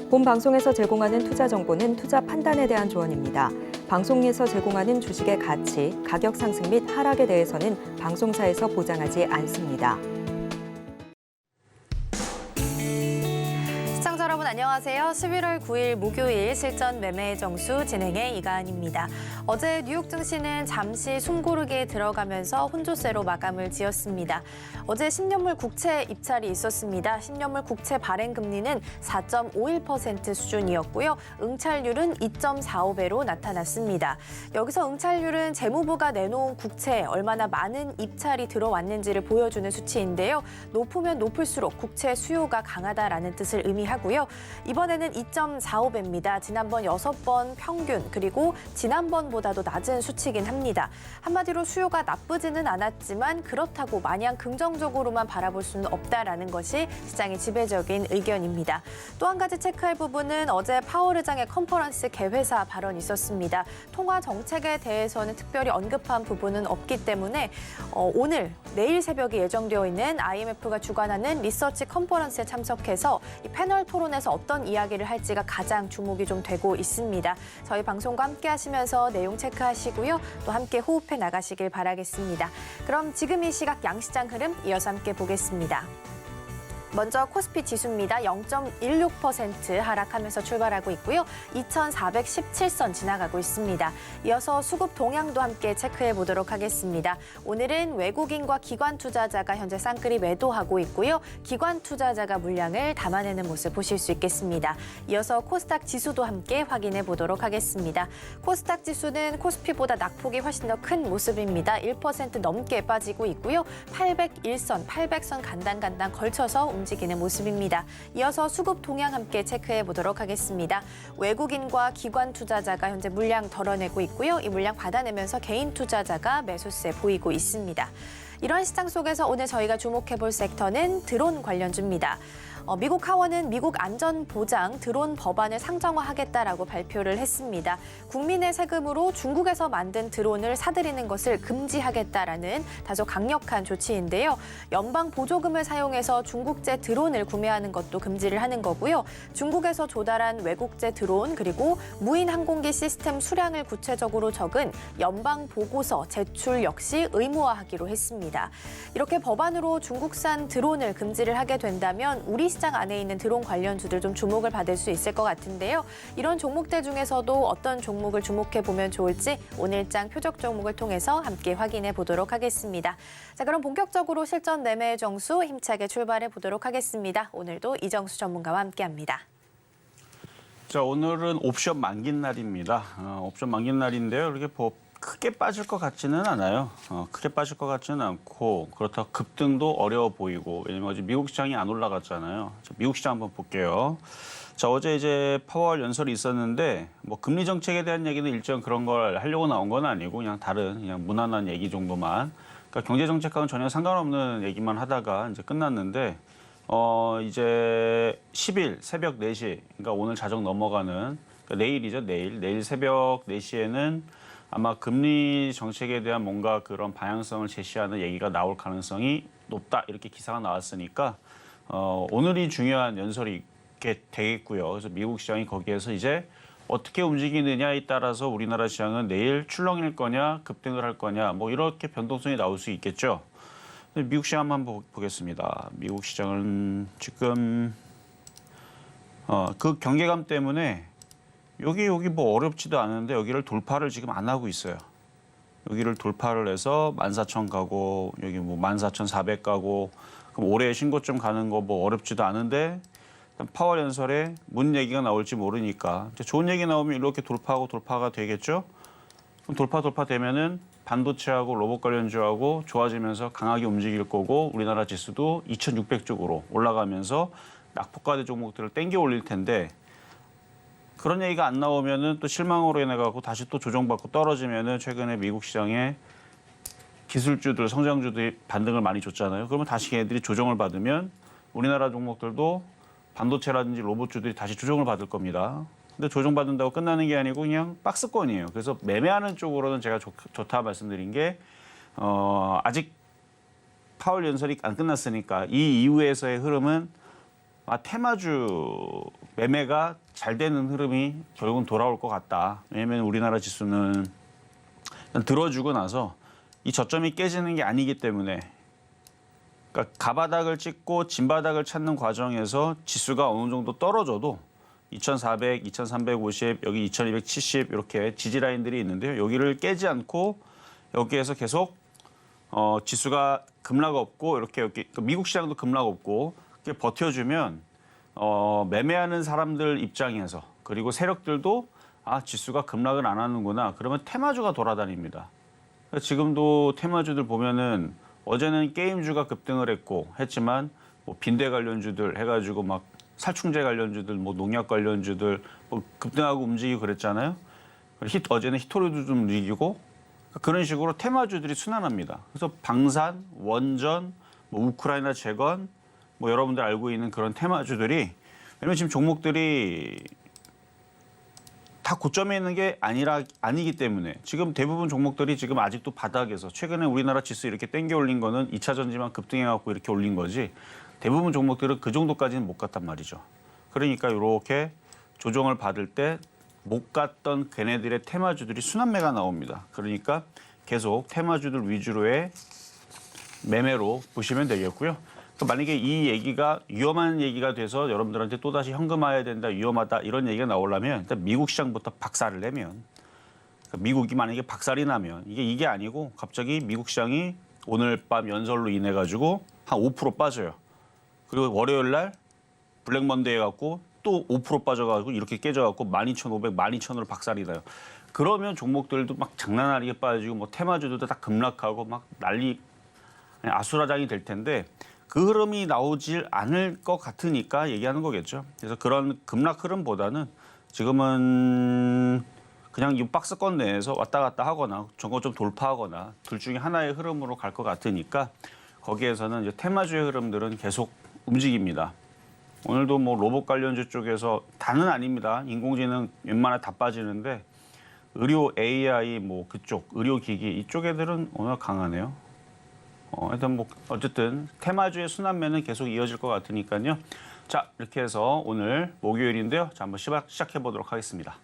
본 방송에서 제공하는 투자 정보는 투자 판단에 대한 조언입니다. 방송에서 제공하는 주식의 가치, 가격 상승 및 하락에 대해서는 방송사에서 보장하지 않습니다. 시청자 여러분 안녕하세요. 11월 9일 목요일 실전 매매의 정수 진행의 이가은입니다. 어제 뉴욕 증시는 잠시 숨고르기에 들어가면서 혼조세로 마감을 지었습니다. 어제 10년물 국채 입찰이 있었습니다. 10년물 국채 발행 금리는 4.51% 수준이었고요. 응찰률은 2.45배로 나타났습니다. 여기서 응찰률은 재무부가 내놓은 국채에 얼마나 많은 입찰이 들어왔는지를 보여주는 수치인데요. 높으면 높을수록 국채 수요가 강하다라는 뜻을 의미하고요. 이번에는 2.45배입니다. 지난번 6번 평균 그리고 지난번보다도 낮은 수치긴 합니다. 한마디로 수요가 나쁘지는 않았지만 그렇다고 마냥 긍정적으로만 바라볼 수는 없다라는 것이 시장의 지배적인 의견입니다. 또 한 가지 체크할 부분은 어제 파월 의장의 컨퍼런스 개회사 발언이 있었습니다. 통화 정책에 대해서는 특별히 언급한 부분은 없기 때문에 내일 새벽에 예정되어 있는 IMF가 주관하는 리서치 컨퍼런스에 참석해서 이 패널 토론에서 어떤 이야기를 할지가 가장 주목이 좀 되고 있습니다. 저희 방송과 함께 하시면서 내용 체크하시고요. 또 함께 호흡해 나가시길 바라겠습니다. 그럼 지금 이 시각 양시장 흐름 이어서 함께 보겠습니다. 먼저 코스피 지수입니다. 0.16% 하락하면서 출발하고 있고요. 2,417선 지나가고 있습니다. 이어서 수급 동향도 함께 체크해 보도록 하겠습니다. 오늘은 외국인과 기관 투자자가 현재 쌍끌이 매도하고 있고요. 기관 투자자가 물량을 담아내는 모습 보실 수 있겠습니다. 이어서 코스닥 지수도 함께 확인해 보도록 하겠습니다. 코스닥 지수는 코스피보다 낙폭이 훨씬 더 큰 모습입니다. 1% 넘게 빠지고 있고요. 801선, 800선 간당간당 걸쳐서 움직이는 모습입니다. 이어서 수급 동향 함께 체크해 보도록 하겠습니다. 외국인과 기관 투자자가 현재 물량 덜어내고 있고요. 이 물량 받아내면서 개인 투자자가 매수세 보이고 있습니다. 이런 시장 속에서 오늘 저희가 주목해 볼 섹터는 드론 관련주입니다. 미국 하원은 미국 안전보장 드론 법안을 상정화하겠다라고 발표를 했습니다. 국민의 세금으로 중국에서 만든 드론을 사들이는 것을 금지하겠다라는 다소 강력한 조치인데요. 연방 보조금을 사용해서 중국제 드론을 구매하는 것도 금지를 하는 거고요. 중국에서 조달한 외국제 드론 그리고 무인 항공기 시스템 수량을 구체적으로 적은 연방 보고서 제출 역시 의무화하기로 했습니다. 이렇게 법안으로 중국산 드론을 금지를 하게 된다면 우리 시장 안에 있는 드론 관련주들 좀 주목을 받을 수 있을 것 같은데요. 이런 종목들 중에서도 어떤 종목을 주목해 보면 좋을지 오늘장 표적 종목을 통해서 함께 확인해 보도록 하겠습니다. 자, 그럼 본격적으로 실전 매매의 정수 힘차게 출발해 보도록 하겠습니다. 오늘도 이정수 전문가와 함께합니다. 자, 오늘은 옵션 만긴 날입니다. 옵션 만긴 날인데요. 이렇게 크게 빠질 것 같지는 않아요. 크게 빠질 것 같지는 않고 그렇다고 급등도 어려워 보이고 왜냐면 어제 미국 시장이 안 올라갔잖아요. 자, 미국 시장 한번 볼게요. 자, 어제 이제 파월 연설이 있었는데 뭐 금리 정책에 대한 얘기는 일정 그런 걸 하려고 나온 건 아니고 그냥 다른 그냥 무난한 얘기 정도만. 그러니까 경제 정책과는 전혀 상관없는 얘기만 하다가 이제 끝났는데 이제 10일 새벽 4시 그러니까 오늘 자정 넘어가는 그러니까 내일이죠. 내일 새벽 4시에는 아마 금리 정책에 대한 뭔가 그런 방향성을 제시하는 얘기가 나올 가능성이 높다 이렇게 기사가 나왔으니까 오늘이 중요한 연설이 있게 되겠고요. 그래서 미국 시장이 거기에서 이제 어떻게 움직이느냐에 따라서 우리나라 시장은 내일 출렁일 거냐 급등을 할 거냐 뭐 이렇게 변동성이 나올 수 있겠죠. 미국 시장 한번 보겠습니다. 미국 시장은 지금 그 경계감 때문에 여기 뭐 어렵지도 않은데 여기를 돌파를 지금 안 하고 있어요. 여기를 돌파를 해서 14,000 가고 여기 뭐 14,400 가고 그럼 올해 신고점 가는 거 뭐 어렵지도 않은데 파월 연설에 뭔 얘기가 나올지 모르니까 좋은 얘기 나오면 이렇게 돌파하고 돌파가 되겠죠. 그럼 돌파 되면은 반도체하고 로봇 관련주하고 좋아지면서 강하게 움직일 거고 우리나라 지수도 2,600 쪽으로 올라가면서 낙폭과대 종목들을 땡겨 올릴 텐데 그런 얘기가 안 나오면은 또 실망으로 인해 갖고 다시 또 조정받고 떨어지면은 최근에 미국 시장에 기술주들, 성장주들이 반등을 많이 줬잖아요. 그러면 다시 걔네들이 조정을 받으면 우리나라 종목들도 반도체라든지 로봇주들이 다시 조정을 받을 겁니다. 근데 조정받는다고 끝나는 게 아니고 그냥 박스권이에요. 그래서 매매하는 쪽으로는 제가 좋다 말씀드린 게 아직 파월 연설이 안 끝났으니까 이 이후에서의 흐름은 테마주 매매가 잘 되는 흐름이 결국은 돌아올 것 같다. 왜냐하면 우리나라 지수는 들어주고 나서 이 저점이 깨지는 게 아니기 때문에 그러니까 가바닥을 찍고 진바닥을 찾는 과정에서 지수가 어느 정도 떨어져도 2400, 2350, 여기 2270 이렇게 지지 라인들이 있는데요. 여기를 깨지 않고 여기에서 계속 지수가 급락 없고 이렇게 미국 시장도 급락 없고 이렇게 버텨주면 매매하는 사람들 입장에서 그리고 세력들도 지수가 급락을 안 하는구나. 그러면 테마주가 돌아다닙니다. 지금도 테마주들 보면은 어제는 게임주가 급등을 했지만 뭐 빈대 관련주들 해가지고 막 살충제 관련주들, 뭐 농약 관련주들 뭐 급등하고 움직이고 그랬잖아요. 어제는 히토리도 좀 움직이고 그런 식으로 테마주들이 순환합니다. 그래서 방산, 원전, 뭐 우크라이나 재건, 뭐 여러분들 알고 있는 그런 테마주들이 왜냐면 지금 종목들이 다 고점에 있는 게 아니기 때문에 지금 대부분 종목들이 지금 아직도 바닥에서 최근에 우리나라 지수 이렇게 땡겨 올린 거는 2차 전지만 급등해갖고 이렇게 올린 거지 대부분 종목들은 그 정도까지는 못 갔단 말이죠. 그러니까 이렇게 조정을 받을 때 못 갔던 걔네들의 테마주들이 순환매가 나옵니다. 그러니까 계속 테마주들 위주로의 매매로 보시면 되겠고요. 만약에 이 얘기가 위험한 얘기가 돼서 여러분들한테 또다시 현금화해야 된다, 위험하다 이런 얘기가 나오려면 일단 미국 시장부터 박살을 내면 미국이 만약에 박살이 나면 이게 아니고 갑자기 미국 시장이 오늘 밤 연설로 인해 가지고 한 5% 빠져요. 그리고 월요일 날 블랙 먼데이 해갖고 또 5% 빠져가지고 이렇게 깨져갖고 12,500, 12,000으로 박살이 나요. 그러면 종목들도 막 장난 아니게 빠지고 뭐 테마주들도 다 급락하고 막 난리 아수라장이 될 텐데 그 흐름이 나오질 않을 것 같으니까 얘기하는 거겠죠. 그래서 그런 급락 흐름보다는 지금은 그냥 이 박스권 내에서 왔다 갔다 하거나 저거 좀 돌파하거나 둘 중에 하나의 흐름으로 갈 것 같으니까 거기에서는 이제 테마주의 흐름들은 계속 움직입니다. 오늘도 뭐 로봇 관련주 쪽에서 다는 아닙니다. 인공지능 웬만하면 다 빠지는데 의료 AI 뭐 그쪽 의료기기 이쪽 애들은 오늘 강하네요. 일단 뭐 어쨌든 테마주의 순환매는 계속 이어질 것 같으니까요. 자 이렇게 해서 오늘 목요일인데요. 자 한번 시작해 보도록 하겠습니다.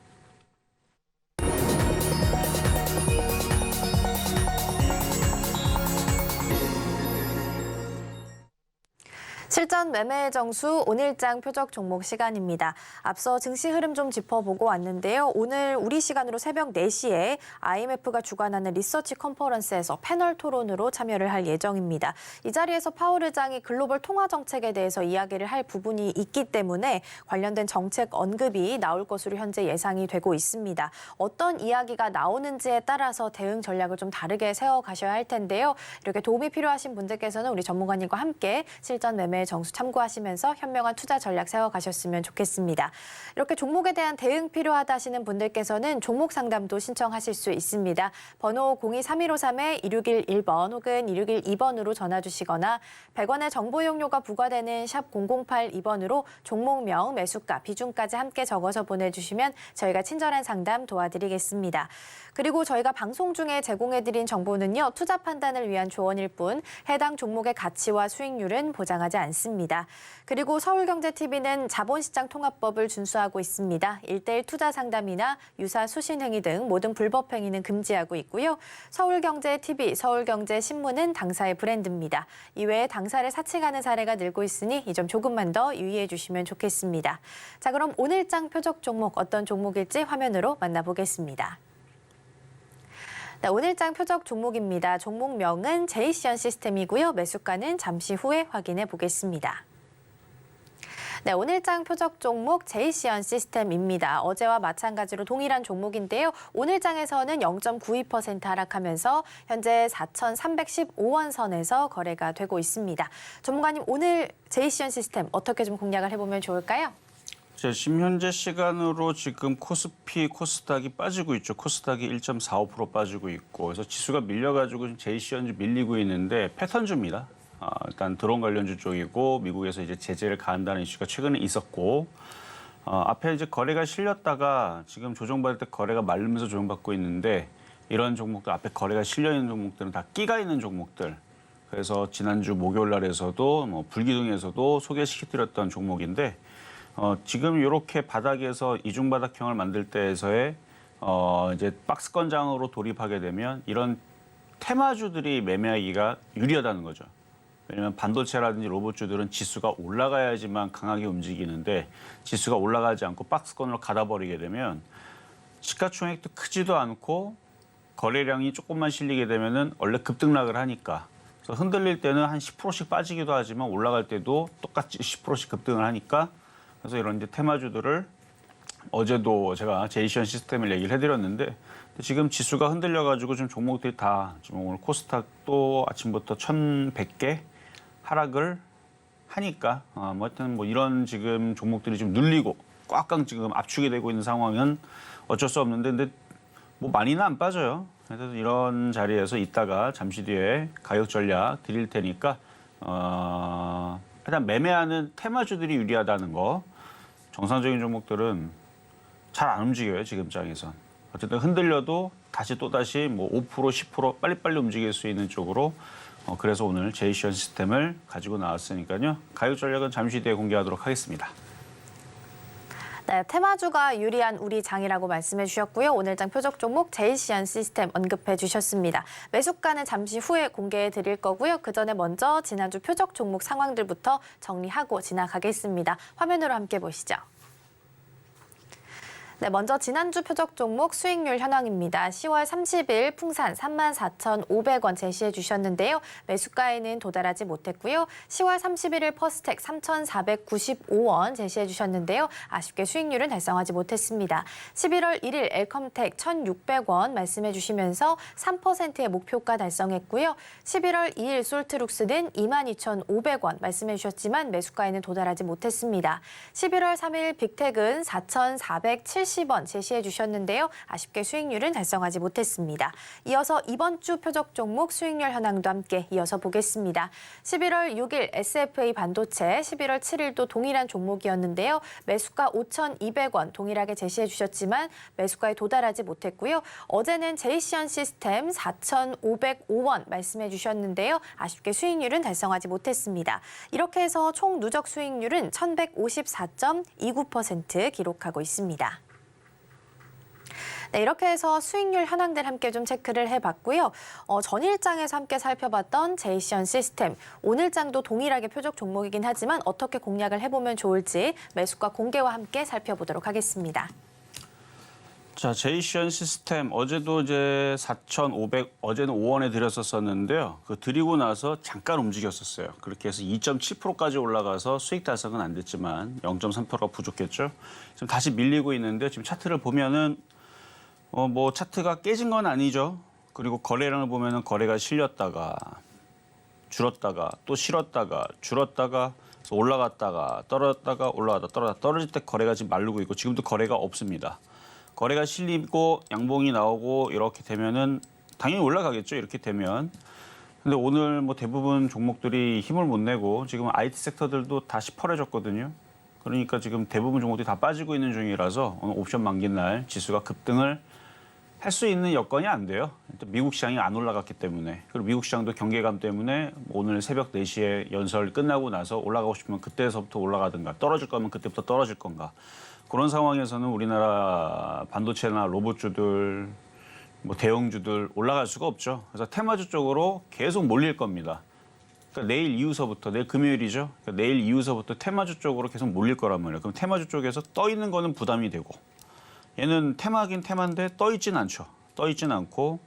실전 매매의 정수 오늘장 표적 종목 시간입니다. 앞서 증시 흐름 좀 짚어보고 왔는데요. 오늘 우리 시간으로 새벽 4시에 IMF가 주관하는 리서치 컨퍼런스에서 패널 토론으로 참여를 할 예정입니다. 이 자리에서 파월 의장이 글로벌 통화 정책에 대해서 이야기를 할 부분이 있기 때문에 관련된 정책 언급이 나올 것으로 현재 예상이 되고 있습니다. 어떤 이야기가 나오는지에 따라서 대응 전략을 좀 다르게 세워가셔야 할 텐데요. 이렇게 도움이 필요하신 분들께서는 우리 전문가님과 함께 실전 매매 정수 참고하시면서 현명한 투자 전략 세워가셨으면 좋겠습니다. 이렇게 종목에 대한 대응 필요하다 하시는 분들께서는 종목 상담도 신청하실 수 있습니다. 번호 023153-2611번 혹은 2612번으로 전화 주시거나 100원의 정보 이용료가 부과되는 샵 0082번으로 종목명, 매수가, 비중까지 함께 적어서 보내주시면 저희가 친절한 상담 도와드리겠습니다. 그리고 저희가 방송 중에 제공해드린 정보는요. 투자 판단을 위한 조언일 뿐 해당 종목의 가치와 수익률은 보장하지 않습니다. 그리고 서울경제TV는 자본시장 통합법을 준수하고 있습니다. 1:1 투자 상담이나 유사 수신 행위 등 모든 불법 행위는 금지하고 있고요. 서울경제TV, 서울경제신문은 당사의 브랜드입니다. 이외에 당사를 사칭하는 사례가 늘고 있으니 이 점 조금만 더 유의해 주시면 좋겠습니다. 자, 그럼 오늘장 표적 종목 어떤 종목일지 화면으로 만나보겠습니다. 네, 오늘장 표적 종목입니다. 종목명은 제이시언 시스템이고요. 매수가는 잠시 후에 확인해 보겠습니다. 네, 오늘장 표적 종목 제이시언 시스템입니다. 어제와 마찬가지로 동일한 종목인데요. 오늘장에서는 0.92% 하락하면서 현재 4,315원 선에서 거래가 되고 있습니다. 전문가님, 오늘 제이시언 시스템 어떻게 좀 공략을 해보면 좋을까요? 지금 현재 시간으로 지금 코스피, 코스닥이 빠지고 있죠. 코스닥이 1.45% 빠지고 있고, 그래서 지수가 밀려가지고 지금 제이시언주 밀리고 있는데 패턴주입니다. 일단 드론 관련주 쪽이고 미국에서 이제 제재를 가한다는 이슈가 최근에 있었고, 앞에 이제 거래가 실렸다가 지금 조정받을 때 거래가 마르면서 조정받고 있는데 이런 종목들 앞에 거래가 실려 있는 종목들은 다 끼가 있는 종목들. 그래서 지난주 목요일 날에서도 뭐 불기둥에서도 소개시켜드렸던 종목인데 지금 이렇게 바닥에서 이중바닥형을 만들 때에서의 이제 박스권장으로 돌입하게 되면 이런 테마주들이 매매하기가 유리하다는 거죠. 왜냐하면 반도체라든지 로봇주들은 지수가 올라가야지만 강하게 움직이는데 지수가 올라가지 않고 박스권으로 가다버리게 되면 시가총액도 크지도 않고 거래량이 조금만 실리게 되면은 원래 급등락을 하니까 그래서 흔들릴 때는 한 10%씩 빠지기도 하지만 올라갈 때도 똑같이 10%씩 급등을 하니까 그래서 이런 이제 테마주들을 어제도 제가 제이시언 시스템을 얘기를 해드렸는데 지금 지수가 흔들려가지고 좀 종목들이 다 지금 오늘 코스닥도 아침부터 1,100개 하락을 하니까 뭐 하여튼 뭐 이런 지금 종목들이 좀 눌리고 꽉꽉 지금 압축이 되고 있는 상황은 어쩔 수 없는데 근데 뭐 많이는 안 빠져요. 그래서 이런 자리에서 이따가 잠시 뒤에 가격 전략 드릴 테니까 일단 매매하는 테마주들이 유리하다는 거 정상적인 종목들은 잘 안 움직여요 지금 장에선. 어쨌든 흔들려도 다시 또다시 뭐 5% 10% 빨리빨리 움직일 수 있는 쪽으로 그래서 오늘 제이시언 시스템을 가지고 나왔으니까요. 가격 전략은 잠시 뒤에 공개하도록 하겠습니다. 네, 테마주가 유리한 우리 장이라고 말씀해 주셨고요. 오늘장 표적 종목 제이시언 시스템 언급해 주셨습니다. 매수가는 잠시 후에 공개해 드릴 거고요. 그 전에 먼저 지난주 표적 종목 상황들부터 정리하고 지나가겠습니다. 화면으로 함께 보시죠. 네, 먼저 지난주 표적 종목 수익률 현황입니다. 10월 30일 풍산 34,500원 제시해 주셨는데요. 매수가에는 도달하지 못했고요. 10월 31일 퍼스텍 3,495원 제시해 주셨는데요. 아쉽게 수익률은 달성하지 못했습니다. 11월 1일 엘컴텍 1,600원 말씀해 주시면서 3%의 목표가 달성했고요. 11월 2일 솔트룩스는 22,500원 말씀해 주셨지만 매수가에는 도달하지 못했습니다. 11월 3일 빅텍은 4,470원 제시해 주셨는데요. 아쉽게 수익률은 달성하지 못했습니다. 이어서 이번 주 표적 종목 수익률 현황도 함께 이어서 보겠습니다. 11월 6일 SFA 반도체, 11월 7일도 동일한 종목이었는데요. 매수가 5,200원 동일하게 제시해 주셨지만 매수가에 도달하지 못했고요. 어제는 제이시언 시스템 4,505원 말씀해 주셨는데요. 아쉽게 수익률은 달성하지 못했습니다. 이렇게 해서 총 누적 수익률은 1,154.29% 기록하고 있습니다. 네, 이렇게 해서 수익률 현황들 함께 좀 체크를 해봤고요. 전일장에서 함께 살펴봤던 제이시언 시스템, 오늘장도 동일하게 표적 종목이긴 하지만 어떻게 공략을 해보면 좋을지 매수가 공개와 함께 살펴보도록 하겠습니다. 자, 제이시언 시스템 어제도 이제 4,500 어제는 5원에 드렸었는데요. 그 드리고 나서 잠깐 움직였었어요. 그렇게 해서 2.7%까지 올라가서 수익 달성은 안 됐지만 0.3%가 부족했죠. 지금 다시 밀리고 있는데 지금 차트를 보면은 뭐 차트가 깨진 건 아니죠. 그리고 거래량을 보면은 거래가 실렸다가 줄었다가 또 실었다가 줄었다가 올라갔다가 떨어졌다가 올라갔다 떨어졌다 떨어질 때 거래가 지금 마르고 있고 지금도 거래가 없습니다. 거래가 실리고 양봉이 나오고 이렇게 되면은 당연히 올라가겠죠. 이렇게 되면. 근데 오늘 뭐 대부분 종목들이 힘을 못 내고 지금 IT 섹터들도 다 시퍼래졌거든요. 그러니까 지금 대부분 종목들이 다 빠지고 있는 중이라서 오늘 옵션 만긴 날 지수가 급등을 할 수 있는 여건이 안 돼요. 미국 시장이 안 올라갔기 때문에. 그리고 미국 시장도 경계감 때문에 오늘 새벽 4시에 연설 끝나고 나서 올라가고 싶으면 그때서부터 올라가든가 떨어질 거면 그때부터 떨어질 건가. 그런 상황에서는 우리나라 반도체나 로봇주들, 뭐 대형주들 올라갈 수가 없죠. 그래서 테마주 쪽으로 계속 몰릴 겁니다. 그러니까 내일 이후서부터, 내일 금요일이죠. 그러니까 내일 이후서부터 테마주 쪽으로 계속 몰릴 거란 말이에요. 그럼 테마주 쪽에서 떠 있는 거는 부담이 되고 얘는 테마긴 테마인데 떠 있진 않죠. 떠 있진 않고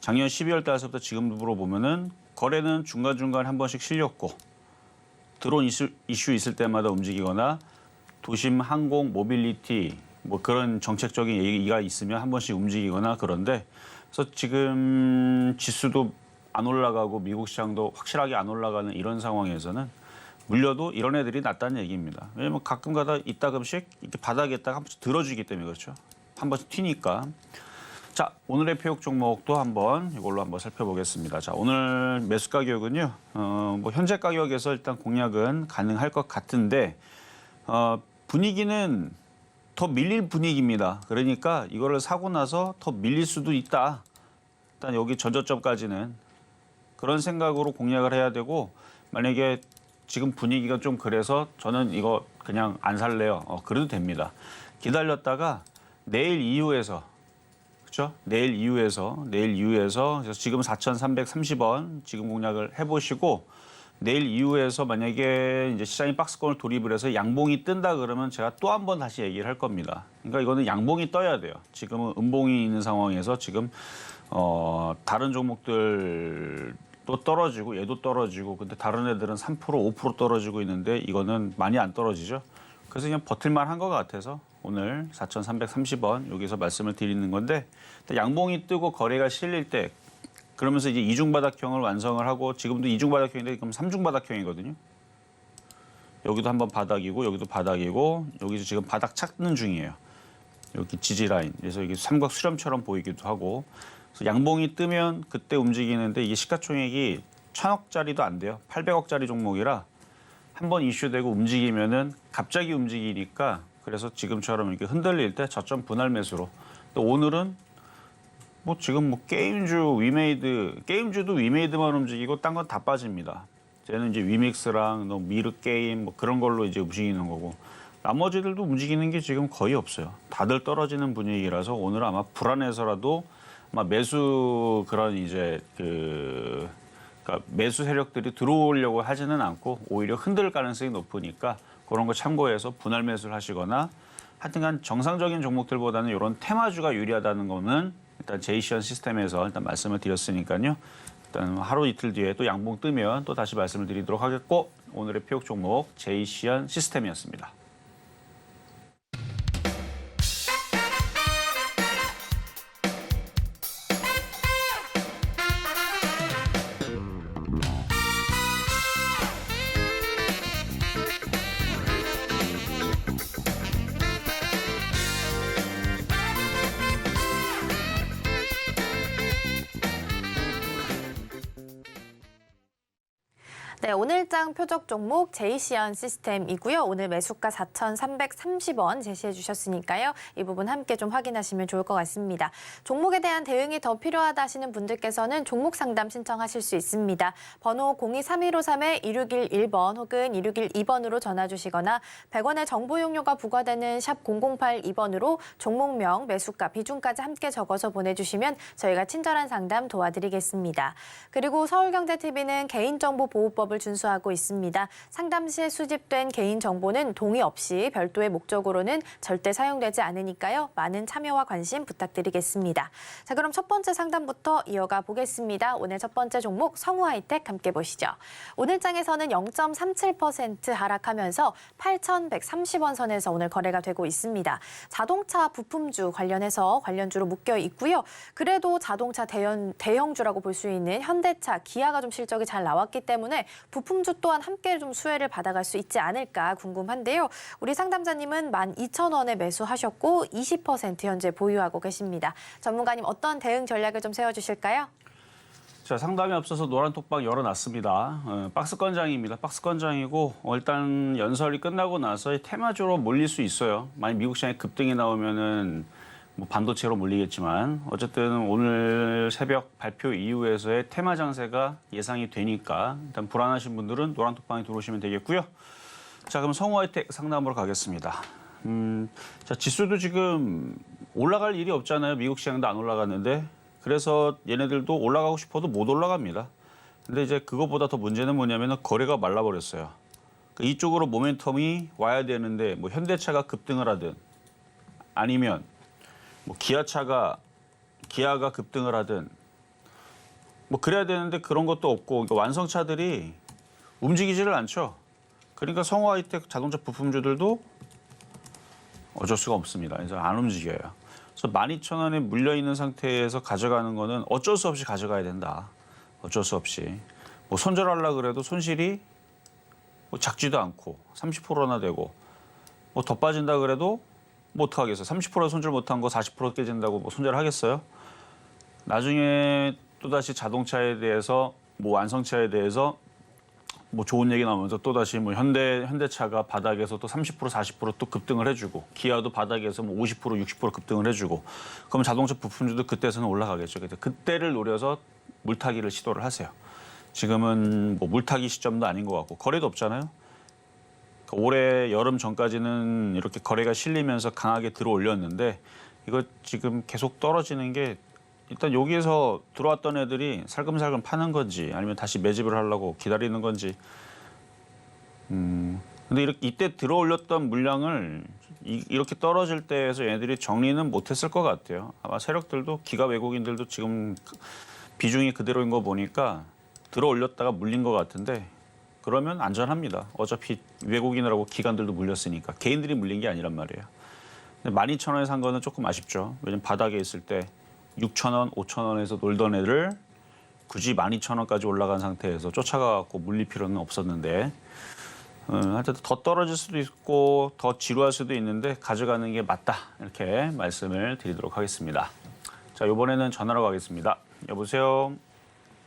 작년 12월 달서부터 지금으로 보면은 거래는 중간중간 한 번씩 실렸고 드론 이슈 있을 때마다 움직이거나 도심, 항공, 모빌리티 뭐 그런 정책적인 얘기가 있으면 한 번씩 움직이거나 그런데 그래서 지금 지수도 안 올라가고 미국 시장도 확실하게 안 올라가는 이런 상황에서는 물려도 이런 애들이 낫다는 얘기입니다. 왜냐면 가끔가다 이따금씩 이렇게 바닥에다가 한 번씩 들어주기 때문에 그렇죠. 한 번씩 튀니까. 자, 오늘의 표적 종목도 한번 이걸로 한번 살펴보겠습니다. 자, 오늘 매수 가격은요. 뭐 현재 가격에서 일단 공략은 가능할 것 같은데 분위기는 더 밀릴 분위기입니다. 그러니까 이거를 사고 나서 더 밀릴 수도 있다. 일단 여기 전저점까지는 그런 생각으로 공략을 해야 되고 만약에 지금 분위기가 좀 그래서 저는 이거 그냥 안 살래요. 그래도 됩니다. 기다렸다가 내일 이후에서 그렇죠? 내일 이후에서 그래서 지금 4,330원 지금 공략을 해보시고 내일 이후에서 만약에 이제 시장이 박스권을 돌입을 해서 양봉이 뜬다 그러면 제가 또 한 번 다시 얘기를 할 겁니다. 그러니까 이거는 양봉이 떠야 돼요. 지금은 음봉이 있는 상황에서 지금 다른 종목들 또 떨어지고 얘도 떨어지고 근데 다른 애들은 3% 5% 떨어지고 있는데 이거는 많이 안 떨어지죠. 그래서 그냥 버틸만 한 것 같아서 오늘 4,330원 여기서 말씀을 드리는 건데 양봉이 뜨고 거래가 실릴 때 그러면서 이제 이중바닥형을 완성을 하고 지금도 이중바닥형인데 그럼 삼중바닥형이거든요. 여기도 한번 바닥이고 여기도 바닥이고 여기서 지금 바닥 찾는 중이에요. 여기 지지라인. 그래서 이게 삼각 수렴처럼 보이기도 하고 그래서 양봉이 뜨면 그때 움직이는데 이게 시가총액이 1,000억짜리도 안 돼요. 800억짜리 종목이라 한번 이슈되고 움직이면은 갑자기 움직이니까 그래서 지금처럼 이렇게 흔들릴 때 저점 분할 매수로. 또 오늘은 뭐 지금 뭐 게임주도 위메이드만 움직이고 딴 건 다 빠집니다. 쟤는 이제 위믹스랑 미르 게임 뭐 그런 걸로 이제 움직이는 거고 나머지들도 움직이는 게 지금 거의 없어요. 다들 떨어지는 분위기라서 오늘 아마 불안해서라도 아마 매수 그런 이제 그러니까 매수 세력들이 들어오려고 하지는 않고 오히려 흔들 가능성이 높으니까 그런 거 참고해서 분할 매수를 하시거나 하여튼간 정상적인 종목들보다는 이런 테마주가 유리하다는 거는 일단 제이시언 시스템에서 일단 말씀을 드렸으니까요. 일단 하루 이틀 뒤에 또 양봉 뜨면 또 다시 말씀을 드리도록 하겠고 오늘의 표적 종목 제이시언 시스템이었습니다. 네, 오늘장 표적 종목 제이시언 시스템이고요. 오늘 매수가 4,330원 제시해 주셨으니까요. 이 부분 함께 좀 확인하시면 좋을 것 같습니다. 종목에 대한 대응이 더 필요하다 하시는 분들께서는 종목 상담 신청하실 수 있습니다. 번호 02-3153-2611번 혹은 2612번으로 전화 주시거나 100원의 정보 용료가 부과되는 샵 0082번으로 종목명, 매수가, 비중까지 함께 적어서 보내주시면 저희가 친절한 상담 도와드리겠습니다. 그리고 서울경제TV는 개인정보보호법을 준수하고 있습니다. 상담 시에 수집된 개인정보는 동의 없이 별도의 목적으로는 절대 사용되지 않으니까요. 많은 참여와 관심 부탁드리겠습니다. 자, 그럼 첫 번째 상담부터 이어가 보겠습니다. 오늘 첫 번째 종목 성우하이텍 함께 보시죠. 오늘 장에서는 0.37% 하락하면서 8,130원 선에서 오늘 거래가 되고 있습니다. 자동차 부품주 관련해서 관련주로 묶여 있고요. 그래도 자동차 대형주라고 볼 수 있는 현대차, 기아가 좀 실적이 잘 나왔기 때문에 부품주 또한 함께 좀 수혜를 받아갈 수 있지 않을까 궁금한데요. 우리 상담자님은 12,000원에 매수하셨고 20% 현재 보유하고 계십니다. 전문가님 어떤 대응 전략을 좀 세워주실까요? 자, 상담에 앞서서 노란 톡방 열어놨습니다. 박스권장입니다. 박스권장이고 일단 연설이 끝나고 나서 테마주로 몰릴 수 있어요. 만약 미국 시장에 급등이 나오면은 뭐 반도체로 몰리겠지만 어쨌든 오늘 새벽 발표 이후에서의 테마 장세가 예상이 되니까 일단 불안하신 분들은 노란 톡방에 들어오시면 되겠고요. 자, 그럼 성우하이텍 상담으로 가겠습니다. 자, 지수도 지금 올라갈 일이 없잖아요. 미국 시장도 안 올라갔는데 그래서 얘네들도 올라가고 싶어도 못 올라갑니다. 근데 이제 그거보다 더 문제는 뭐냐면 거래가 말라버렸어요. 이쪽으로 모멘텀이 와야 되는데 뭐 현대차가 급등을 하든 아니면 뭐 기아가 급등을 하든 뭐 그래야 되는데 그런 것도 없고 그러니까 완성차들이 움직이지를 않죠. 그러니까 성우하이텍 자동차 부품주들도 어쩔 수가 없습니다. 그래서 안 움직여요. 그래서 12,000원에 물려 있는 상태에서 가져가는 거는 어쩔 수 없이 가져가야 된다. 어쩔 수 없이 뭐 손절하려고 그래도 손실이 뭐 작지도 않고 30%나 되고 뭐 더 빠진다 그래도 뭐 어떡하겠어요. 30% 손절 못한 거 40% 깨진다고 뭐 손절하겠어요. 나중에 또다시 자동차에 대해서 뭐 완성차에 대해서 뭐 좋은 얘기 나오면서 또다시 뭐 현대차가 바닥에서 또 30% 40% 또 급등을 해주고 기아도 바닥에서 뭐 50% 60% 급등을 해주고 그럼 자동차 부품주도 그때서는 올라가겠죠. 그때를 노려서 물타기를 시도를 하세요. 지금은 뭐 물타기 시점도 아닌 것 같고 거래도 없잖아요. 올해 여름 전까지는 이렇게 거래가 실리면서 강하게 들어올렸는데 이거 지금 계속 떨어지는 게 일단 여기에서 들어왔던 애들이 살금살금 파는 건지 아니면 다시 매집을 하려고 기다리는 건지. 근데 이때 들어올렸던 물량을 이렇게 떨어질 때에서 얘네들이 정리는 못했을 것 같아요. 아마 세력들도 기가 외국인들도 지금 비중이 그대로인 거 보니까 들어올렸다가 물린 것 같은데 그러면 안전합니다. 어차피 외국인이라고 기관들도 물렸으니까 개인들이 물린 게 아니란 말이에요. 근데 12,000원에 산 거는 조금 아쉽죠. 왜냐면 바닥에 있을 때 6,000원, 5,000원에서 놀던 애를 굳이 12,000원까지 올라간 상태에서 쫓아가고 물릴 필요는 없었는데 하여튼 더 떨어질 수도 있고 더 지루할 수도 있는데 가져가는 게 맞다 이렇게 말씀을 드리도록 하겠습니다. 자, 이번에는 전화로 가겠습니다. 여보세요.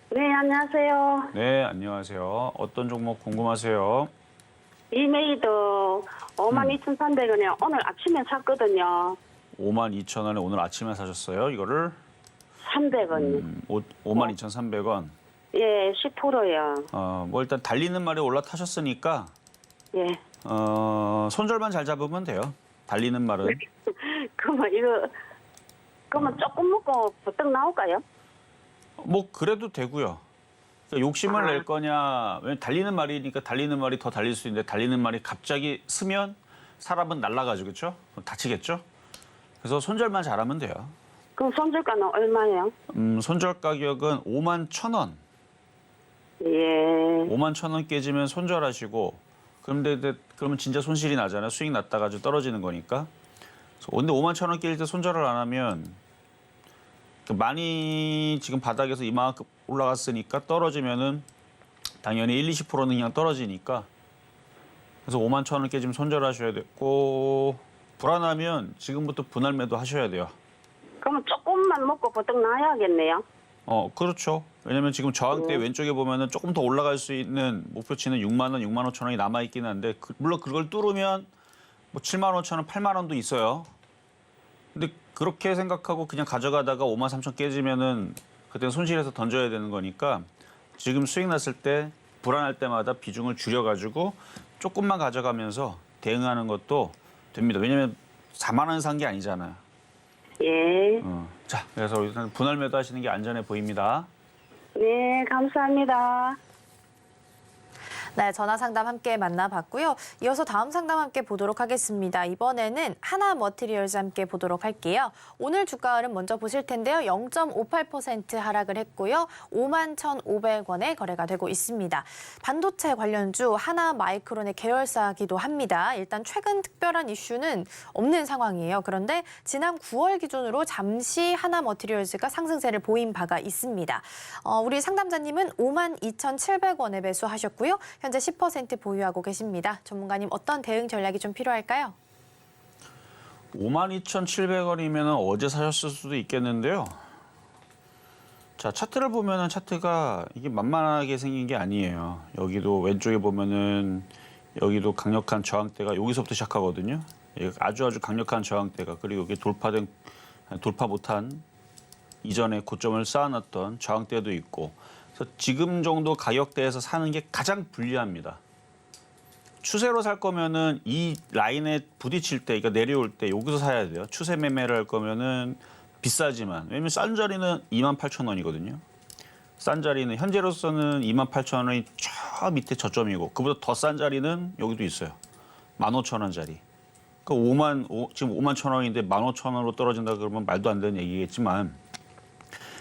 네, 안녕하세요. 네, 안녕하세요. 어떤 종목 궁금하세요? 이메이드 52,300원이요. 오늘 아침에 샀거든요. 52,000원에 오늘 아침에 사셨어요? 이거를 300원. 52,300원. 예, 10%요. 뭐 일단 달리는 말에 올라타셨으니까 예. 손절만 잘 잡으면 돼요. 달리는 말은. 그러면 조금 먹고 버떡 나올까요? 뭐 그래도 되고요. 그러니까 욕심을 낼 거냐. 왜냐면 달리는 말이니까 달리는 말이 더 달릴 수 있는데 달리는 말이 갑자기 쓰면 사람은 날아가죠. 그렇죠? 다치겠죠? 그래서 손절만 잘하면 돼요. 그럼 손절가는 얼마예요? 손절 가격은 51,000원. 예. 51,000원 깨지면 손절하시고 그러면 진짜 손실이 나잖아요. 수익 났다가 떨어지는 거니까. 근데 51,000원 깨질 때 손절을 안 하면 많이 지금 바닥에서 이만큼 올라갔으니까 떨어지면은 당연히 20%는 그냥 떨어지니까 그래서 51,000원 깨지면 손절하셔야 되고 불안하면 지금부터 분할 매도 하셔야 돼요. 그러면 조금만 먹고 버떡 나야겠네요. 그렇죠. 왜냐면 지금 저항대 왼쪽에 보면은 조금 더 올라갈 수 있는 목표치는 6만 원, 6만 5천 원이 남아 있긴 한데 물론 그걸 뚫으면 뭐 7만 5천 원, 8만 원도 있어요. 근데 그렇게 생각하고 그냥 가져가다가 5만 3천 깨지면은 그때는 손실해서 던져야 되는 거니까 지금 수익 났을 때 불안할 때마다 비중을 줄여가지고 조금만 가져가면서 대응하는 것도 됩니다. 왜냐면 4만 원 산 게 아니잖아요. 예. 자, 그래서 일단 분할 매도 하시는 게 안전해 보입니다. 네, 감사합니다. 네, 전화 상담 함께 만나봤고요. 이어서 다음 상담 함께 보도록 하겠습니다. 이번에는 하나 머티리얼즈 함께 보도록 할게요. 오늘 주가 흐름 먼저 보실 텐데요. 0.58% 하락을 했고요. 51,500원에 거래가 되고 있습니다. 반도체 관련주 하나 마이크론의 계열사기도 합니다. 일단 최근 특별한 이슈는 없는 상황이에요. 그런데 지난 9월 기준으로 잠시 하나 머티리얼즈가 상승세를 보인 바가 있습니다. 우리 상담자님은 52,700원에 매수하셨고요. 현재 10% 보유하고 계십니다. 전문가님 어떤 대응 전략이 좀 필요할까요? 52,700원이면 어제 사셨을 수도 있겠는데요. 자, 차트를 보면은 차트가 이게 만만하게 생긴 게 아니에요. 여기도 왼쪽에 보면은 여기도 강력한 저항대가 여기서부터 시작하거든요. 아주 강력한 저항대가 그리고 여기 돌파 못한 이전에 고점을 쌓아놨던 저항대도 있고. 그래서 지금 정도 가격대에서 사는 게 가장 불리합니다. 추세로 살 거면은 이 라인에 부딪힐 때, 그러니까 내려올 때 여기서 사야 돼요. 추세 매매를 할 거면은 비싸지만 왜냐면 싼 자리는 28,000원이거든요. 싼 자리는 현재로서는 28,000원이 저 밑에 저점이고 그보다 더 싼 자리는 여기도 있어요. 15,000원짜리. 그러니까 지금 51,000원인데 15,000원으로 떨어진다 그러면 말도 안 되는 얘기겠지만.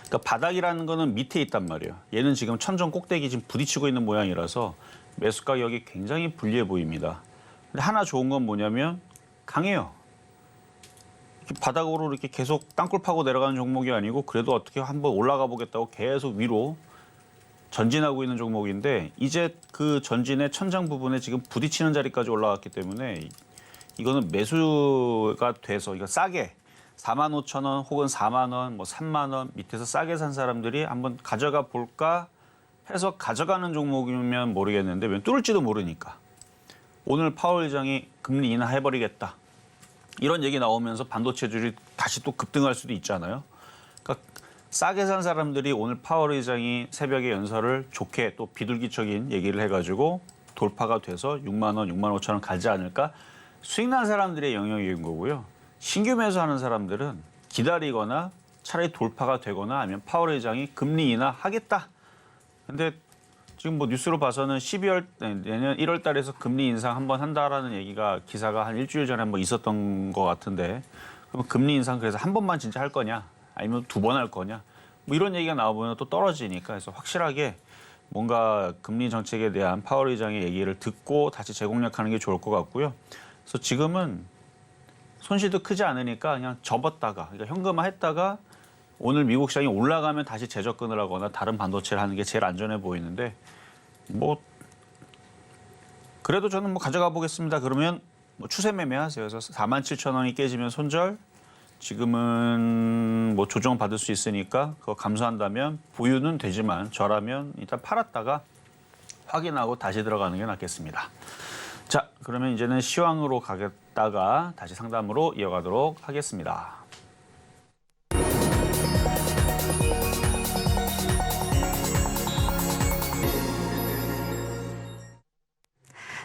그러니까 바닥이라는 거는 밑에 있단 말이에요. 얘는 지금 천정 꼭대기 지금 부딪히고 있는 모양이라서 매수 가격이 굉장히 불리해 보입니다. 근데 하나 좋은 건 뭐냐면 강해요. 이렇게 바닥으로 이렇게 계속 땅굴 파고 내려가는 종목이 아니고 그래도 어떻게 한번 올라가 보겠다고 계속 위로 전진하고 있는 종목인데 이제 그 전진의 천장 부분에 지금 부딪히는 자리까지 올라갔기 때문에 이거는 매수가 돼서 이거 싸게 45,000원 혹은 4만 원, 뭐 3만 원 밑에서 싸게 산 사람들이 한번 가져가 볼까 해서 가져가는 종목이면 모르겠는데 왜 뚫을지도 모르니까. 오늘 파월 의장이 금리 인하해버리겠다. 이런 얘기 나오면서 반도체들이 다시 또 급등할 수도 있잖아요. 그러니까 싸게 산 사람들이 오늘 파월 의장이 새벽에 연설을 좋게 또 비둘기적인 얘기를 해가지고 돌파가 돼서 6만 원, 6만 5천 원 가지 않을까? 수익 난 사람들의 영역인 거고요. 신규 매수하는 사람들은 기다리거나 차라리 돌파가 되거나 아니면 파월 의장이 금리 인하 하겠다. 근데 지금 뭐 뉴스로 봐서는 내년 1월 달에서 금리 인상 한번 한다라는 얘기가 기사가 한 일주일 전에 한번 있었던 것 같은데 그럼 금리 인상 그래서 한 번만 진짜 할 거냐? 아니면 2번 할 거냐? 뭐 이런 얘기가 나오면 또 떨어지니까 그래서 확실하게 뭔가 금리 정책에 대한 파월 의장의 얘기를 듣고 다시 재공략하는 게 좋을 것 같고요. 그래서 지금은 손실도 크지 않으니까 그냥 접었다가 그러니까 현금화했다가 오늘 미국 시장이 올라가면 다시 재접근을 하거나 다른 반도체를 하는 게 제일 안전해 보이는데 뭐 그래도 저는 뭐 가져가 보겠습니다. 그러면 뭐 추세 매매하세요. 그래서 47,000원이 깨지면 손절. 지금은 뭐 조정 받을 수 있으니까 그거 감소한다면 보유는 되지만 저라면 일단 팔았다가 확인하고 다시 들어가는 게 낫겠습니다. 자, 그러면 이제는 시황으로 가겠다가 다시 상담으로 이어가도록 하겠습니다.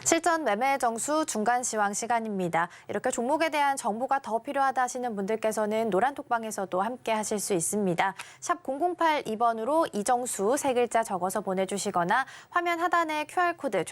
실전 매매 정수 중간 시황 시간입니다. 이렇게 종목에 대한 정보가 더 필요하다 하시는 분들께서는 노란톡방에서도 함께 하실 수 있습니다. 샵 0082번으로 이정수 3글자 적어서 보내주시거나 화면 하단에 QR코드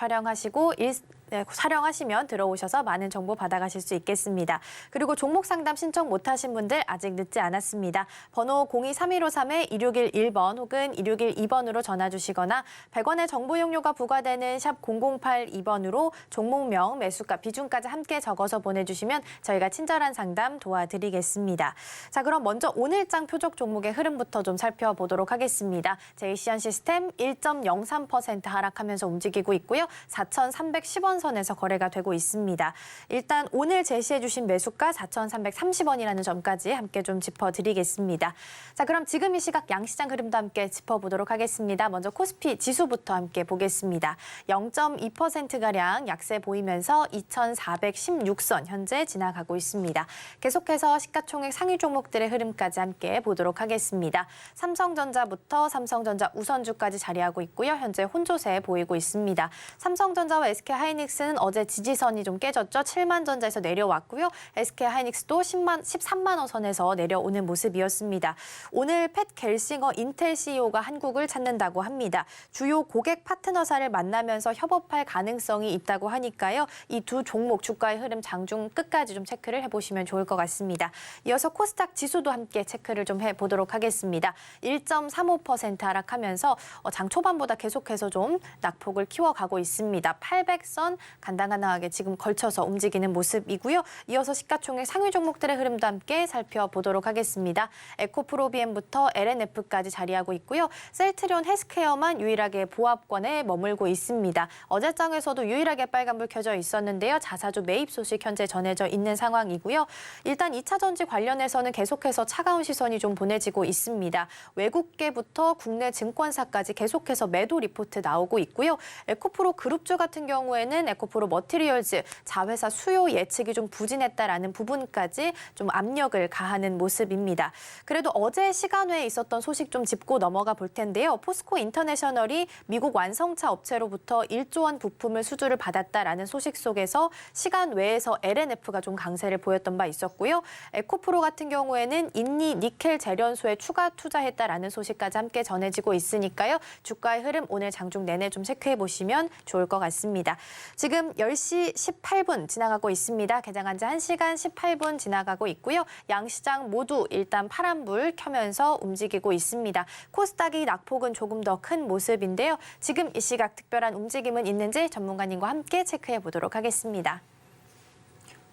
촬영하시면 들어오셔서 많은 정보 받아가실 수 있겠습니다. 그리고 종목 상담 신청 못하신 분들 아직 늦지 않았습니다. 번호 023153-2611번 혹은 2612번으로 전화 주시거나 100원의 정보 이용료가 부과되는 샵 0082번으로 종목명, 매수가, 비중까지 함께 적어서 보내주시면 저희가 친절한 상담 도와드리겠습니다. 자, 그럼 먼저 오늘장 표적 종목의 흐름부터 좀 살펴보도록 하겠습니다. 제이시안 시스템 1.03% 하락하면서 움직이고 있고요. 4,310원 선에서 거래가 되고 있습니다. 일단 오늘 제시해 주신 매수가 4,330원이라는 점까지 함께 좀 짚어드리겠습니다. 자, 그럼 지금 이 시각 양시장 흐름도 함께 짚어보도록 하겠습니다. 먼저 코스피 지수부터 함께 보겠습니다. 0.2%가량 약세 보이면서 2,416선 현재 지나가고 있습니다. 계속해서 시가총액 상위 종목들의 흐름까지 함께 보도록 하겠습니다. 삼성전자부터 삼성전자 우선주까지 자리하고 있고요. 현재 혼조세 보이고 있습니다. 삼성전자와 SK하이닉스는 어제 지지선이 좀 깨졌죠. 7만 전자에서 내려왔고요. SK하이닉스도 13만 원 선에서 내려오는 모습이었습니다. 오늘 팻 겔싱어 인텔 CEO가 한국을 찾는다고 합니다. 주요 고객 파트너사를 만나면서 협업할 가능성이 있다고 하니까요. 이 두 종목 주가의 흐름 장중 끝까지 좀 체크를 해보시면 좋을 것 같습니다. 이어서 코스닥 지수도 함께 체크를 좀 해보도록 하겠습니다. 1.35% 하락하면서 장 초반보다 계속해서 좀 낙폭을 키워가고 있습니다. 800선 간단하게 지금 걸쳐서 움직이는 모습이고요. 이어서 시가총액 상위 종목들의 흐름도 함께 살펴보도록 하겠습니다. 에코프로비엠부터 LNF까지 자리하고 있고요. 셀트리온 헬스케어만 유일하게 보합권에 머물고 있습니다. 어제장에서도 유일하게 빨간불 켜져 있었는데요. 자사주 매입 소식 현재 전해져 있는 상황이고요. 일단 2차 전지 관련해서는 계속해서 차가운 시선이 좀 보내지고 있습니다. 외국계부터 국내 증권사까지 계속해서 매도 리포트 나오고 있고요. 에코프로 그룹주 같은 경우에는 에코프로 머티리얼즈 자회사 수요 예측이 좀 부진했다라는 부분까지 좀 압력을 가하는 모습입니다. 그래도 어제 시간외에 있었던 소식 좀 짚고 넘어가 볼 텐데요. 포스코 인터내셔널이 미국 완성차 업체로부터 1조 원 부품을 수주를 받았다라는 소식 속에서 시간 외에서 LNF가 좀 강세를 보였던 바 있었고요. 에코프로 같은 경우에는 인니 니켈 재련소에 추가 투자했다라는 소식까지 함께 전해지고 있으니까요. 주가의 흐름 오늘 장중 내내 좀 체크해 보시면 좋을 것 같습니다. 지금 10시 18분 지나가고 있습니다. 개장한 지 1시간 18분 지나가고 있고요. 양시장 모두 일단 파란불 켜면서 움직이고 있습니다. 코스닥이 낙폭은 조금 더 큰 모습인데요. 지금 이 시각 특별한 움직임은 있는지 전문가님과 함께 체크해 보도록 하겠습니다.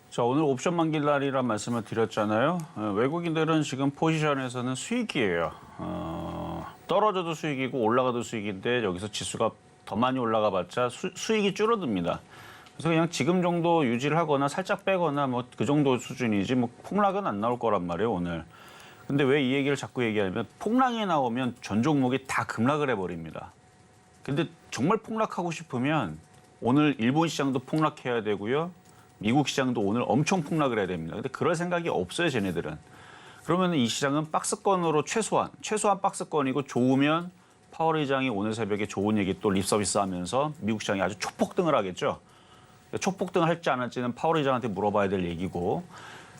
자, 오늘 옵션 만기 날이란 말씀을 드렸잖아요. 외국인들은 지금 포지션에서는 수익이에요. 떨어져도 수익이고 올라가도 수익인데 여기서 지수가 더 많이 올라가봤자 수익이 줄어듭니다. 그래서 그냥 지금 정도 유지를 하거나 살짝 빼거나 뭐 그 정도 수준이지 뭐 폭락은 안 나올 거란 말이에요, 오늘. 근데 왜 이 얘기를 자꾸 얘기하냐면 폭락이 나오면 전 종목이 다 급락을 해버립니다. 근데 정말 폭락하고 싶으면 오늘 일본 시장도 폭락해야 되고요. 미국 시장도 오늘 엄청 폭락을 해야 됩니다. 근데 그럴 생각이 없어요, 쟤네들은. 그러면 이 시장은 박스권으로 최소한 박스권이고 좋으면 파월 의장이 오늘 새벽에 좋은 얘기 또 립서비스 하면서 미국 시장이 아주 초폭등을 하겠죠. 초폭등을 할지 안 할지는 파월 의장한테 물어봐야 될 얘기고.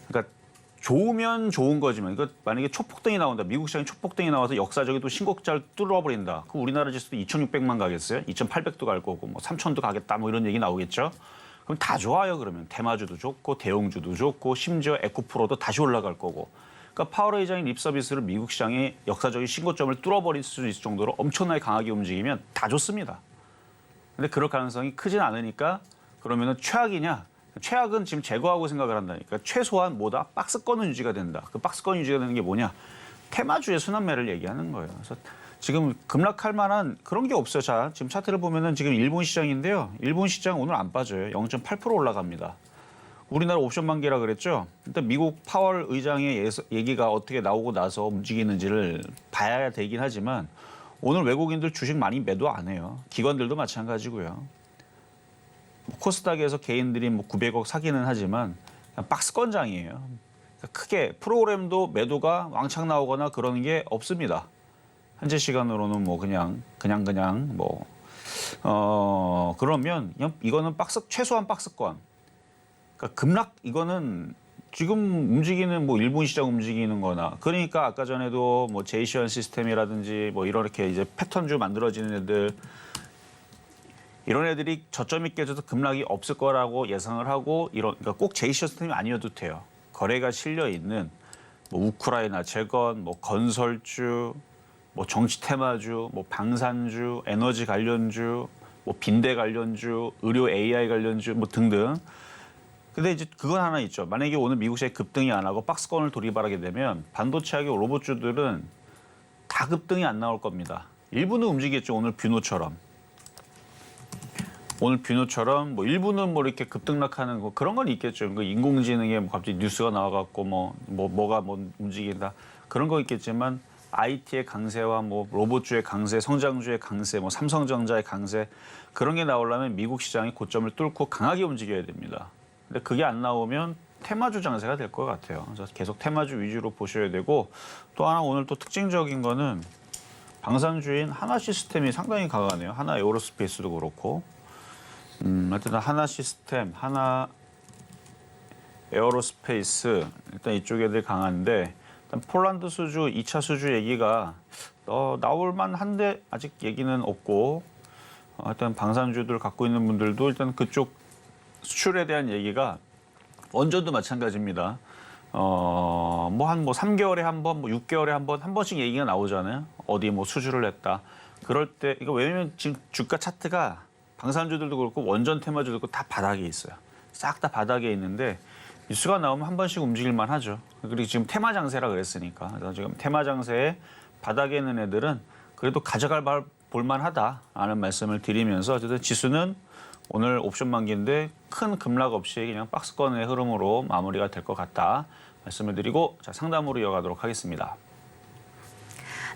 그러니까 좋으면 좋은 거지만 이거 만약에 초폭등이 나온다. 미국 시장이 초폭등이 나와서 역사적인 또 신고가를 뚫어버린다. 그 우리나라 지수도 2,600만 가겠어요? 2,800도 갈 거고 뭐 3,000도 가겠다 뭐 이런 얘기 나오겠죠. 그럼 다 좋아요. 그러면 테마주도 좋고 대형주도 좋고 심지어 에코프로도 다시 올라갈 거고. 그러니까 파월 의장이 립서비스를 미국 시장의 역사적인 신고점을 뚫어버릴 수 있을 정도로 엄청나게 강하게 움직이면 다 좋습니다. 근데 그럴 가능성이 크진 않으니까 그러면은 최악이냐? 최악은 지금 제거하고 생각을 한다니까. 최소한 뭐다? 박스권은 유지가 된다. 그 박스권 유지가 되는 게 뭐냐? 테마주의 순환매를 얘기하는 거예요. 그래서 지금 급락할 만한 그런 게 없어요. 자, 지금 차트를 보면은 지금 일본 시장인데요. 일본 시장 오늘 안 빠져요. 0.8% 올라갑니다. 우리나라 옵션 만기라 그랬죠. 일단 미국 파월 의장의 얘기가 어떻게 나오고 나서 움직이는지를 봐야 되긴 하지만 오늘 외국인들 주식 많이 매도 안 해요. 기관들도 마찬가지고요. 코스닥에서 개인들이 뭐 900억 사기는 하지만 그냥 박스권장이에요. 그러니까 크게 프로그램도 매도가 왕창 나오거나 그러는 게 없습니다. 현재 시간으로는 뭐 그냥 뭐 그러면 그냥 이거는 최소한 박스권. 그러니까 급락 이거는 지금 움직이는 뭐 일본 시장 움직이는 거나 그러니까 아까 전에도 뭐 제이시언 시스템이라든지 뭐 이렇게 이제 패턴주 만들어지는 애들 이런 애들이 저점이 깨져도 급락이 없을 거라고 예상을 하고 그러니까 꼭 제이시언 시스템이 아니어도 돼요. 거래가 실려 있는 뭐 우크라이나 재건, 뭐 건설주, 뭐 정치 테마주, 뭐 방산주, 에너지 관련주, 뭐 빈대 관련주, 의료 AI 관련주 뭐 등등. 근데 이제 그건 하나 있죠. 만약에 오늘 미국 시장이 급등이 안 하고 박스권을 돌입하게 되면 반도체하고 로봇주들은 다 급등이 안 나올 겁니다. 일부는 움직이겠죠. 오늘 뷰노처럼 뭐 일부는 뭐 이렇게 급등락하는 거 그런 건 있겠죠. 그 인공지능에 뭐 갑자기 뉴스가 나와갖고 뭐가 움직인다 그런 거 있겠지만 IT의 강세와 뭐 로봇주의 강세, 성장주의 강세, 뭐 삼성전자의 강세 그런 게 나오려면 미국 시장이 고점을 뚫고 강하게 움직여야 됩니다. 근데 그게 안 나오면 테마주 장세가 될 것 같아요. 그래서 계속 테마주 위주로 보셔야 되고 또 하나 오늘 또 특징적인 거는 방산주인 하나 시스템이 상당히 강하네요. 하나 에어로스페이스도 그렇고 하여튼 하나 시스템, 하나 에어로스페이스 일단 이쪽 애들 강한데 일단 폴란드 수주, 2차 수주 얘기가 나올 만한데 아직 얘기는 없고 일단 방산주들 갖고 있는 분들도 일단 그쪽 수출에 대한 얘기가 원전도 마찬가지입니다. 뭐 3개월에 한 번, 뭐 6개월에 한 번씩 얘기가 나오잖아요. 어디 뭐 수주를 했다. 그럴 때 이거 왜냐면 지금 주가 차트가 방산주들도 그렇고 원전 테마주도 그렇고 다 바닥에 있어요. 싹 다 바닥에 있는데 뉴스가 나오면 한 번씩 움직일 만하죠. 그리고 지금 테마 장세라 그랬으니까. 그래서 지금 테마 장세에 바닥에 있는 애들은 그래도 가져갈 볼만하다라는 말씀을 드리면서 어쨌든 지수는 오늘 옵션 만기인데 큰 급락 없이 그냥 박스권의 흐름으로 마무리가 될 것 같다 말씀을 드리고 자, 상담으로 이어가도록 하겠습니다.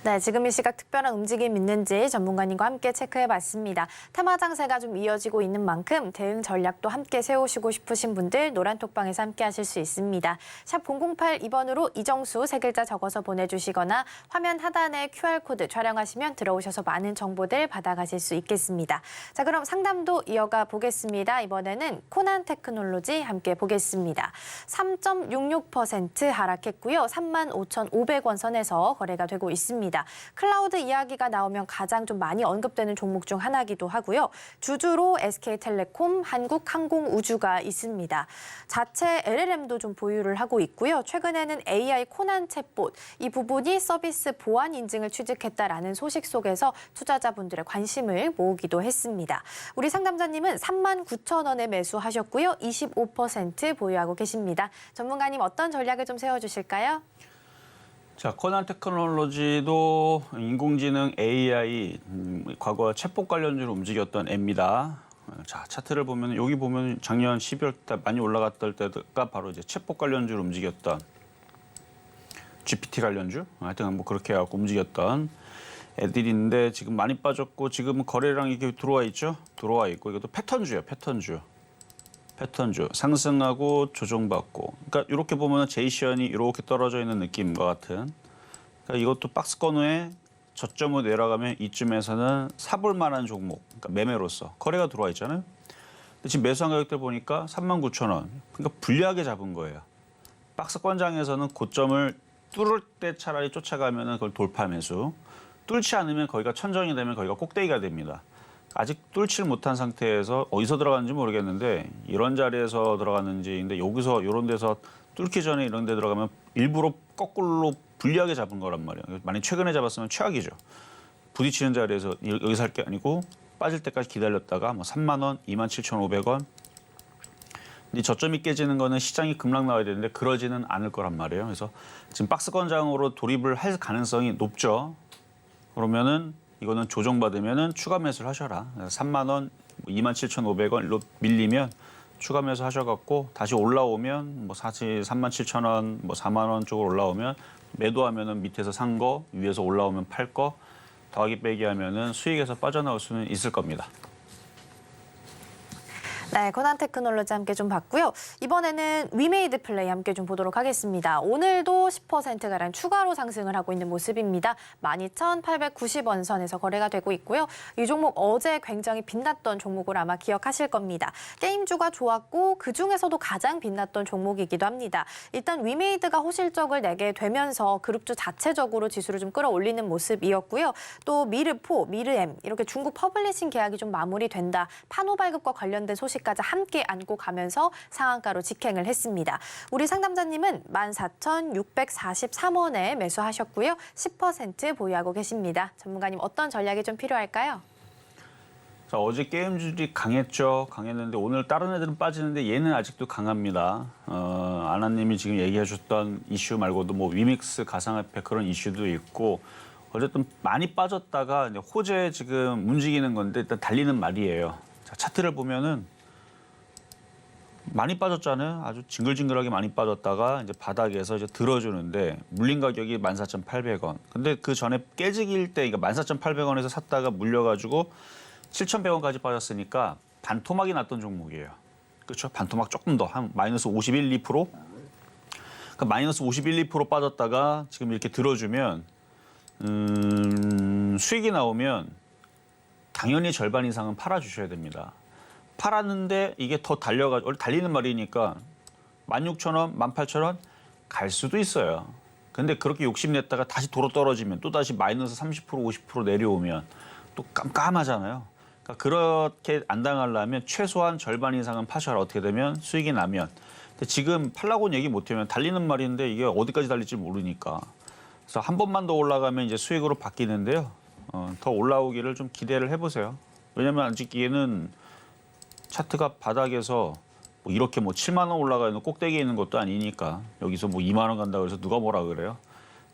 네, 지금 이 시각 특별한 움직임 있는지 전문가님과 함께 체크해봤습니다. 테마 장세가 좀 이어지고 있는 만큼 대응 전략도 함께 세우시고 싶으신 분들 노란톡방에서 함께 하실 수 있습니다. 샵 008-2번으로 이정수 세 글자 적어서 보내주시거나 화면 하단에 QR코드 촬영하시면 들어오셔서 많은 정보들 받아가실 수 있겠습니다. 자, 그럼 상담도 이어가 보겠습니다. 이번에는 코난 테크놀로지 함께 보겠습니다. 3.66% 하락했고요. 35,500원 선에서 거래가 되고 있습니다. 클라우드 이야기가 나오면 가장 좀 많이 언급되는 종목 중 하나이기도 하고요. 주주로 SK텔레콤, 한국항공우주가 있습니다. 자체 LLM도 좀 보유를 하고 있고요. 최근에는 AI 코난 챗봇, 이 부분이 서비스 보안 인증을 취득했다라는 소식 속에서 투자자분들의 관심을 모으기도 했습니다. 우리 상담자님은 39,000원에 매수하셨고요. 25% 보유하고 계십니다. 전문가님 어떤 전략을 좀 세워주실까요? 자, 코난 테크놀로지도 인공지능 AI 과거 챗봇 관련주로 움직였던 애입니다. 자, 차트를 보면 여기 보면 작년 12월 때 많이 올라갔던 때가 바로 이제 챗봇 관련주로 움직였던 GPT 관련주 하여튼 뭐 그렇게 해갖고 움직였던 애들인데 지금 많이 빠졌고 지금 거래량 이렇게 들어와 있죠? 들어와 있고 이것도 패턴주예요, 패턴주. 패턴주 상승하고 조정받고. 그러니까 이렇게 보면 제이시언이 이렇게 떨어져 있는 느낌과 같은. 그러니까 이것도 박스권 후에 저점으로 내려가면 이쯤에서는 사볼 만한 종목, 그러니까 매매로서 거래가 들어와 있잖아요. 근데 지금 매수한 가격대 보니까 39,000원. 그러니까 불리하게 잡은 거예요. 박스권장에서는 고점을 뚫을 때 차라리 쫓아가면 그걸 돌파 매수. 뚫지 않으면 거기가 천정이 되면 거기가 꼭대기가 됩니다. 아직 뚫지를 못한 상태에서 어디서 들어갔는지 모르겠는데 이런 자리에서 들어갔는지, 근데 여기서 이런 데서 뚫기 전에 이런 데 들어가면 일부러 거꾸로 불리하게 잡은 거란 말이에요. 만약 최근에 잡았으면 최악이죠. 부딪히는 자리에서 여기서 할 게 아니고 빠질 때까지 기다렸다가 뭐 3만 원, 27,500원. 이 저점이 깨지는 거는 시장이 급락 나와야 되는데 그러지는 않을 거란 말이에요. 그래서 지금 박스권장으로 돌입을 할 가능성이 높죠. 그러면은 이거는 조정받으면은 추가 매수를 하셔라. 3만 원, 27,500원로 밀리면 추가 매수 하셔갖고 다시 올라오면 뭐 사실 37,000원, 뭐 4만 원 쪽으로 올라오면 매도하면은 밑에서 산 거, 위에서 올라오면 팔 거, 더하기 빼기 하면은 수익에서 빠져나올 수는 있을 겁니다. 네, 코난테크놀로지 함께 좀 봤고요. 이번에는 위메이드 플레이 함께 좀 보도록 하겠습니다. 오늘도 10%가량 추가로 상승을 하고 있는 모습입니다. 12,890원 선에서 거래가 되고 있고요. 이 종목 어제 굉장히 빛났던 종목을 아마 기억하실 겁니다. 게임주가 좋았고 그중에서도 가장 빛났던 종목이기도 합니다. 일단 위메이드가 호실적을 내게 되면서 그룹주 자체적으로 지수를 좀 끌어올리는 모습이었고요. 또 미르포, 미르엠 이렇게 중국 퍼블리싱 계약이 좀 마무리된다. 판호 발급과 관련된 소식 까지 함께 안고 가면서 상한가로 직행을 했습니다. 우리 상담자님은 14,643원에 매수하셨고요. 10% 보유하고 계십니다. 전문가님 어떤 전략이 좀 필요할까요? 자, 어제 게임주들이 강했죠. 강했는데 오늘 다른 애들은 빠지는데 얘는 아직도 강합니다. 아나님이 지금 얘기해 줬던 이슈 말고도 뭐 위믹스 가상화폐 그런 이슈도 있고 어쨌든 많이 빠졌다가 이제 호재 지금 움직이는 건데 일단 달리는 말이에요. 자, 차트를 보면은 많이 빠졌잖아요. 아주 징글징글하게 많이 빠졌다가 이제 바닥에서 이제 들어주는데 물린 가격이 14,800원. 근데 그 전에 깨지길 때 그러니까 14,800원에서 샀다가 물려가지고 7,100원까지 빠졌으니까 반토막이 났던 종목이에요. 그렇죠? 반토막 조금 더 한 마이너스 51, 2%. 그러니까 마이너스 51, 2% 빠졌다가 지금 이렇게 들어주면 수익이 나오면 당연히 절반 이상은 팔아주셔야 됩니다. 팔았는데 이게 더 달려가지고 원래 달리는 말이니까 16,000원, 18,000원 갈 수도 있어요. 근데 그렇게 욕심냈다가 다시 도로 떨어지면 또 다시 마이너스 30%, 50% 내려오면 또 깜깜하잖아요. 그러니까 그렇게 안 당하려면 최소한 절반 이상은 파셔라. 어떻게 되면 수익이 나면. 근데 지금 팔라고는 얘기 못하면 달리는 말인데 이게 어디까지 달릴지 모르니까. 그래서 한 번만 더 올라가면 이제 수익으로 바뀌는데요. 더 올라오기를 좀 기대를 해보세요. 왜냐면 아직 얘는 차트가 바닥에서 뭐 이렇게 뭐 7만 원 올라가 있는 꼭대기에 있는 것도 아니니까 여기서 뭐 2만 원 간다고 해서 누가 뭐라 그래요.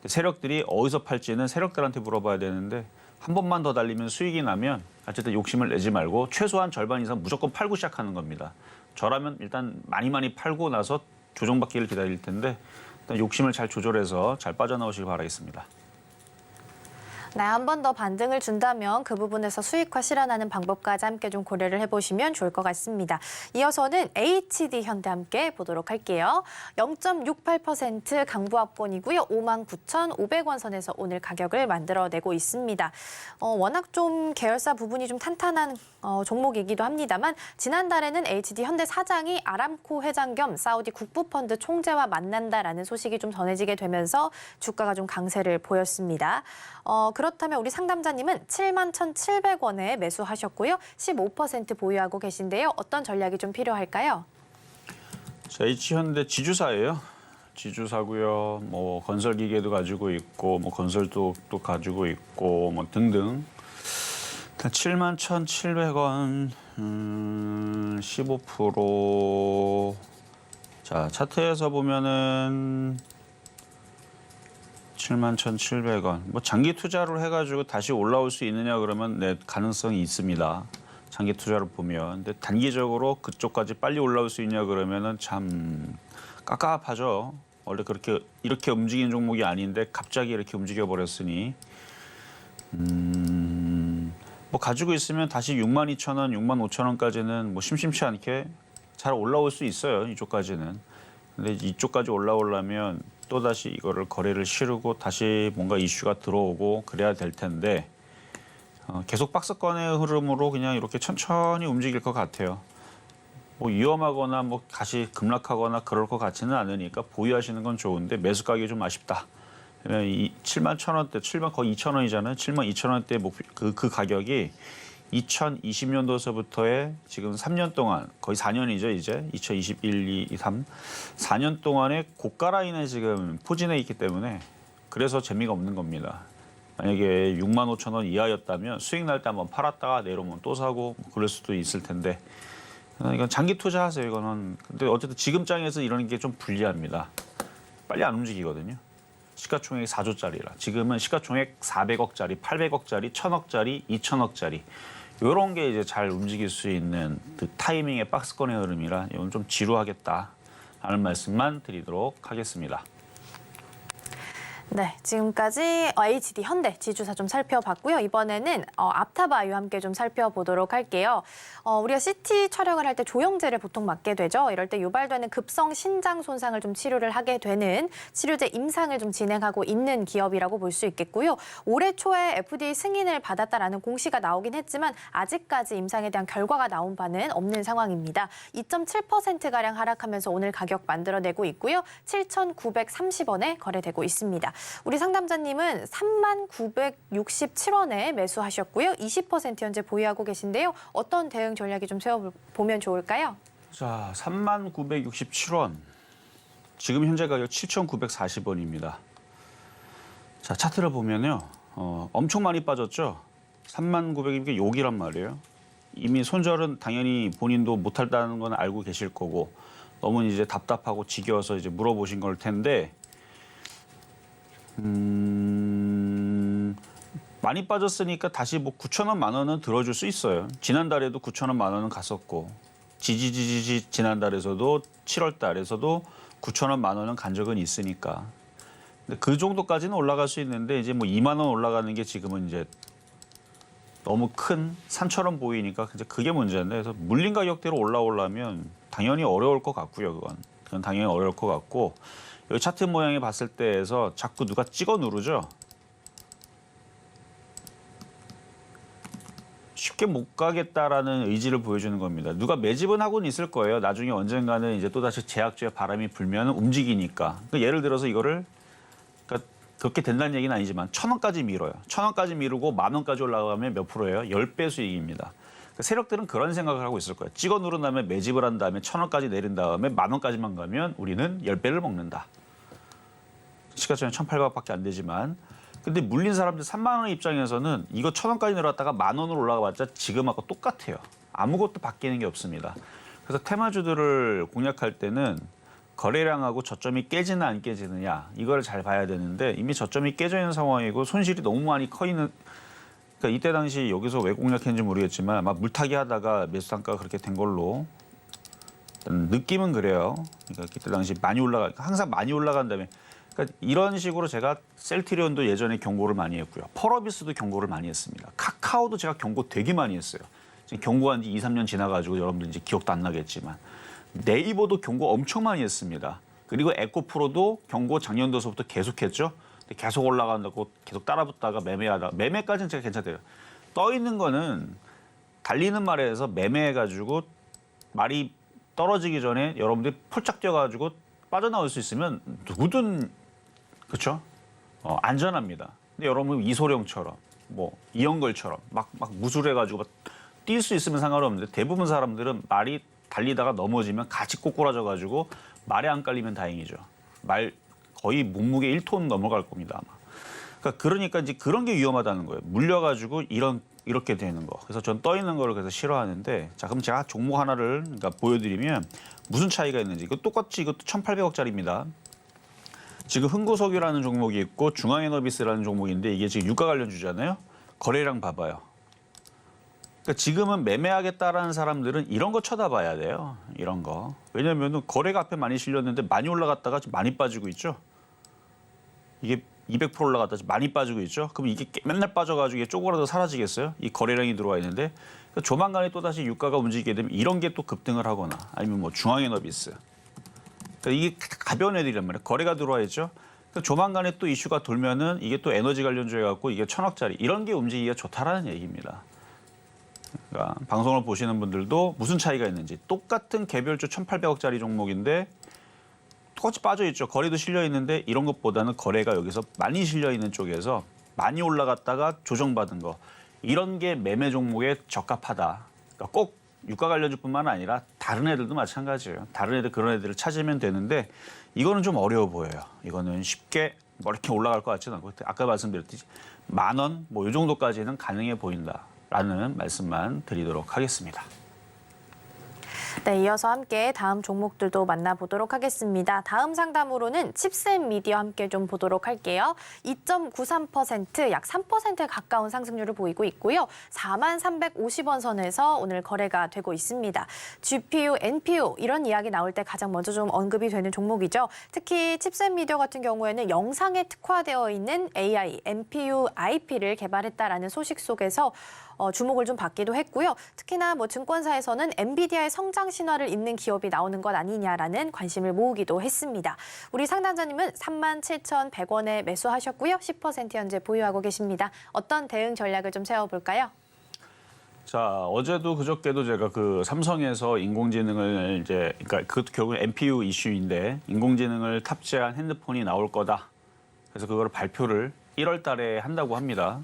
세력들이 어디서 팔지는 세력들한테 물어봐야 되는데 한 번만 더 달리면 수익이 나면 어쨌든 욕심을 내지 말고 최소한 절반 이상 무조건 팔고 시작하는 겁니다. 저라면 일단 많이 팔고 나서 조정받기를 기다릴 텐데 일단 욕심을 잘 조절해서 잘 빠져나오시길 바라겠습니다. 네, 한 번 더 반등을 준다면 그 부분에서 수익화 실현하는 방법까지 함께 좀 고려를 해보시면 좋을 것 같습니다. 이어서는 HD 현대 함께 보도록 할게요. 0.68% 강보합권이고요. 59,500원 선에서 오늘 가격을 만들어내고 있습니다. 워낙 좀 계열사 부분이 좀 탄탄한 종목이기도 합니다만 지난달에는 HD 현대 사장이 아람코 회장 겸 사우디 국부펀드 총재와 만난다라는 소식이 좀 전해지게 되면서 주가가 좀 강세를 보였습니다. 그렇다면 우리 상담자님은 71,700원에 매수하셨고요. 15% 보유하고 계신데요. 어떤 전략이 좀 필요할까요? 자, H현대 지주사예요. 지주사고요. 뭐 건설 기계도 가지고 있고 뭐 건설도 또 가지고 있고 뭐 등등. 71,700원 15%. 자, 차트에서 보면은 71,700원. 뭐 장기 투자를 해가지고 다시 올라올 수 있느냐 그러면 네, 가능성이 있습니다. 장기 투자를 보면. 근데 단기적으로 그쪽까지 빨리 올라올 수 있냐 그러면은 참 깝깝하죠. 원래 그렇게 이렇게 움직이는 종목이 아닌데 갑자기 이렇게 움직여 버렸으니. 뭐 가지고 있으면 다시 62,000원, 65,000원까지는 뭐 심심치 않게 잘 올라올 수 있어요. 이쪽까지는. 근데 이쪽까지 올라오려면 또다시 이거를 거래를 치르고 다시 뭔가 이슈가 들어오고 그래야 될 텐데 계속 박스권의 흐름으로 그냥 이렇게 천천히 움직일 것 같아요. 뭐 위험하거나 뭐 다시 급락하거나 그럴 것 같지는 않으니까 보유하시는 건 좋은데 매수 가격이 좀 아쉽다. 이 7만 1,000원대, 7만 거의 2,000원이잖아요. 7만 2,000원대 그 가격이 2020년도서부터의 지금 3년 동안 거의 4년이죠 이제 2021, 2, 3 4년 동안의 고가 라인에 지금 포진해 있기 때문에 그래서 재미가 없는 겁니다. 만약에 6만 5천 원 이하였다면 수익 날 때 한번 팔았다가 내려오면 또 사고 뭐 그럴 수도 있을 텐데 이건 장기 투자하세요 이거는. 근데 어쨌든 지금 장에서 이런 게 좀 불리합니다. 빨리 안 움직이거든요. 시가총액이 4조짜리라. 지금은 시가총액 400억짜리, 800억짜리, 1,000억짜리, 2,000억짜리. 이런 게 이제 잘 움직일 수 있는 그 타이밍의 박스권의 흐름이라 이건 좀 지루하겠다 하는 말씀만 드리도록 하겠습니다. 네, 지금까지 HD 현대 지주사 좀 살펴봤고요. 이번에는 앞타바이오 함께 좀 살펴보도록 할게요. 우리가 CT 촬영을 할 때 조영제를 보통 맞게 되죠. 이럴 때 유발되는 급성 신장 손상을 좀 치료를 하게 되는 치료제 임상을 좀 진행하고 있는 기업이라고 볼 수 있겠고요. 올해 초에 FDA 승인을 받았다라는 공시가 나오긴 했지만 아직까지 임상에 대한 결과가 나온 바는 없는 상황입니다. 2.7%가량 하락하면서 오늘 가격 만들어내고 있고요. 7,930원에 거래되고 있습니다. 우리 상담자님은 39,967원에 매수하셨고요. 20% 현재 보유하고 계신데요. 어떤 대응 전략이 좀 세워보면 좋을까요? 자, 39,967원. 지금 현재 가격 7,940원입니다. 자, 차트를 보면요. 엄청 많이 빠졌죠. 39,900이면 욕이란 말이에요. 이미 손절은 당연히 본인도 못한다는 건 알고 계실 거고 너무 이제 답답하고 지겨워서 이제 물어보신 걸 텐데 많이 빠졌으니까 다시 뭐 9,000원, 10,000원은 들어줄 수 있어요. 지난달에도 9,000원, 10,000원은 갔었고 지난달에서도 7월 달에서도 9,000원, 10,000원은 간 적은 있으니까. 근데 그 정도까지는 올라갈 수 있는데 이제 뭐 2만 원 올라가는 게 지금은 이제 너무 큰 산처럼 보이니까 이제 그게 문제인데 그래서 물린 가격대로 올라오려면 당연히 어려울 것 같고요. 그건 당연히 어려울 것 같고 여기 차트 모양이 봤을 때에서 자꾸 누가 찍어 누르죠. 쉽게 못 가겠다라는 의지를 보여주는 겁니다. 누가 매집은 하고는 있을 거예요. 나중에 언젠가는 이제 또다시 제약주의 바람이 불면 움직이니까. 그러니까 예를 들어서 이거를 그러니까 그렇게 된다는 얘기는 아니지만 1,000원까지 밀어요. 1,000원까지 미루고 10,000원까지 올라가면 몇 프로예요? 10배 수익입니다. 그러니까 세력들은 그런 생각을 하고 있을 거예요. 찍어 누른 다음에 매집을 한 다음에 1,000원까지 내린 다음에 10,000원까지만 가면 우리는 10배를 먹는다. 시가총액 1,800원밖에 안 되지만 근데 물린 사람들 3만 원 입장에서는 이거 1,000원까지 내려왔다가 10,000원으로 올라가봤자 지금하고 똑같아요. 아무것도 바뀌는 게 없습니다. 그래서 테마주들을 공략할 때는 거래량하고 저점이 깨지는 안 깨지느냐 이걸 잘 봐야 되는데 이미 저점이 깨져 있는 상황이고 손실이 너무 많이 커 있는 그러니까 이때 당시 여기서 왜 공략했는지 모르겠지만 아마 물타기 하다가 매수 단가가 그렇게 된 걸로 느낌은 그래요. 그러니까 그때 당시 많이 항상 많이 올라간 다음에 그러니까 이런 식으로 제가 셀트리온도 예전에 경고를 많이 했고요. 펄어비스도 경고를 많이 했습니다. 카카오도 제가 경고 되게 많이 했어요. 지금 경고한 지 2, 3년 지나가지고 여러분들 이제 기억도 안 나겠지만 네이버도 경고 엄청 많이 했습니다. 그리고 에코프로도 경고 작년도서부터 계속했죠. 계속 올라간다고 계속 따라붙다가 매매하다가 매매까지는 제가 괜찮대요. 떠 있는 거는 달리는 말에서 매매해가지고 말이 떨어지기 전에 여러분들이 폴짝 뛰어가지고 빠져나올 수 있으면 누구든 그렇죠? 안전합니다. 근데 여러분 이소룡처럼 뭐 이영걸처럼 막 무술해가지고 뛸 수 있으면 상관없는데 대부분 사람들은 말이 달리다가 넘어지면 같이 꼬꾸라져가지고 말에 안 깔리면 다행이죠. 말 거의 몸무게 1톤 넘어갈 겁니다 아마. 그러니까 이제 그런 게 위험하다는 거예요. 물려가지고 이렇게 되는 거. 그래서 전 떠 있는 거를 그래서 싫어하는데 자 그럼 제가 종목 하나를 그러니까 보여드리면 무슨 차이가 있는지 이거 똑같이 이것도 1,800억짜리입니다. 지금 흥구석유라는 종목이 있고 중앙에너비스라는 종목인데 이게 지금 유가 관련 주잖아요. 거래량 봐봐요. 그러니까 지금은 매매하겠다라는 사람들은 이런 거 쳐다봐야 돼요. 이런 거. 왜냐하면 거래가 앞에 많이 실렸는데 많이 올라갔다가 지금 많이 빠지고 있죠. 이게 200% 올라갔다 많이 빠지고 있죠. 그럼 이게 맨날 빠져가지고 이게 쪼그라도 사라지겠어요? 이 거래량이 들어와 있는데 그러니까 조만간에 또 다시 유가가 움직이게 되면 이런 게 또 급등을 하거나 아니면 뭐 중앙에너비스 그러니까 이게 가벼운 애들이란 말이에요. 거래가 들어와 있죠. 그러니까 조만간에 또 이슈가 돌면은 이게 또 에너지 관련주에 갖고 이게 1,000억짜리 이런 게 움직이기가 좋다라는 얘기입니다. 그러니까 방송을 보시는 분들도 무슨 차이가 있는지 똑같은 개별주 1,800억짜리 종목인데 똑같이 빠져 있죠. 거래도 실려 있는데 이런 것보다는 거래가 여기서 많이 실려 있는 쪽에서 많이 올라갔다가 조정받은 거 이런 게 매매 종목에 적합하다. 그러니까 꼭 유가 관련주뿐만 아니라 다른 애들도 마찬가지예요. 다른 애들 그런 애들을 찾으면 되는데 이거는 좀 어려워 보여요. 이거는 쉽게 뭐 이렇게 올라갈 것 같지는 않고 아까 말씀드렸듯이 10,000원 뭐 이 정도까지는 가능해 보인다라는 말씀만 드리도록 하겠습니다. 네, 이어서 함께 다음 종목들도 만나보도록 하겠습니다. 다음 상담으로는 칩셋미디어 함께 좀 보도록 할게요. 2.93%, 약 3%에 가까운 상승률을 보이고 있고요. 4350원 선에서 오늘 거래가 되고 있습니다. GPU, NPU 이런 이야기 나올 때 가장 먼저 좀 언급이 되는 종목이죠. 특히 칩셋미디어 같은 경우에는 영상에 특화되어 있는 AI, NPU, IP를 개발했다라는 소식 속에서 주목을 좀 받기도 했고요. 특히나 뭐 증권사에서는 엔비디아의 성장 신화를 잇는 기업이 나오는 것 아니냐라는 관심을 모으기도 했습니다. 우리 상담자님은 37,100원에 매수하셨고요. 10% 현재 보유하고 계십니다. 어떤 대응 전략을 좀 세워볼까요? 자, 어제도 그저께도 제가 그 삼성에서 인공지능을 이제 그러니까 그것도 결국은 NPU 이슈인데 인공지능을 탑재한 핸드폰이 나올 거다. 그래서 그걸 발표를 1월 달에 한다고 합니다.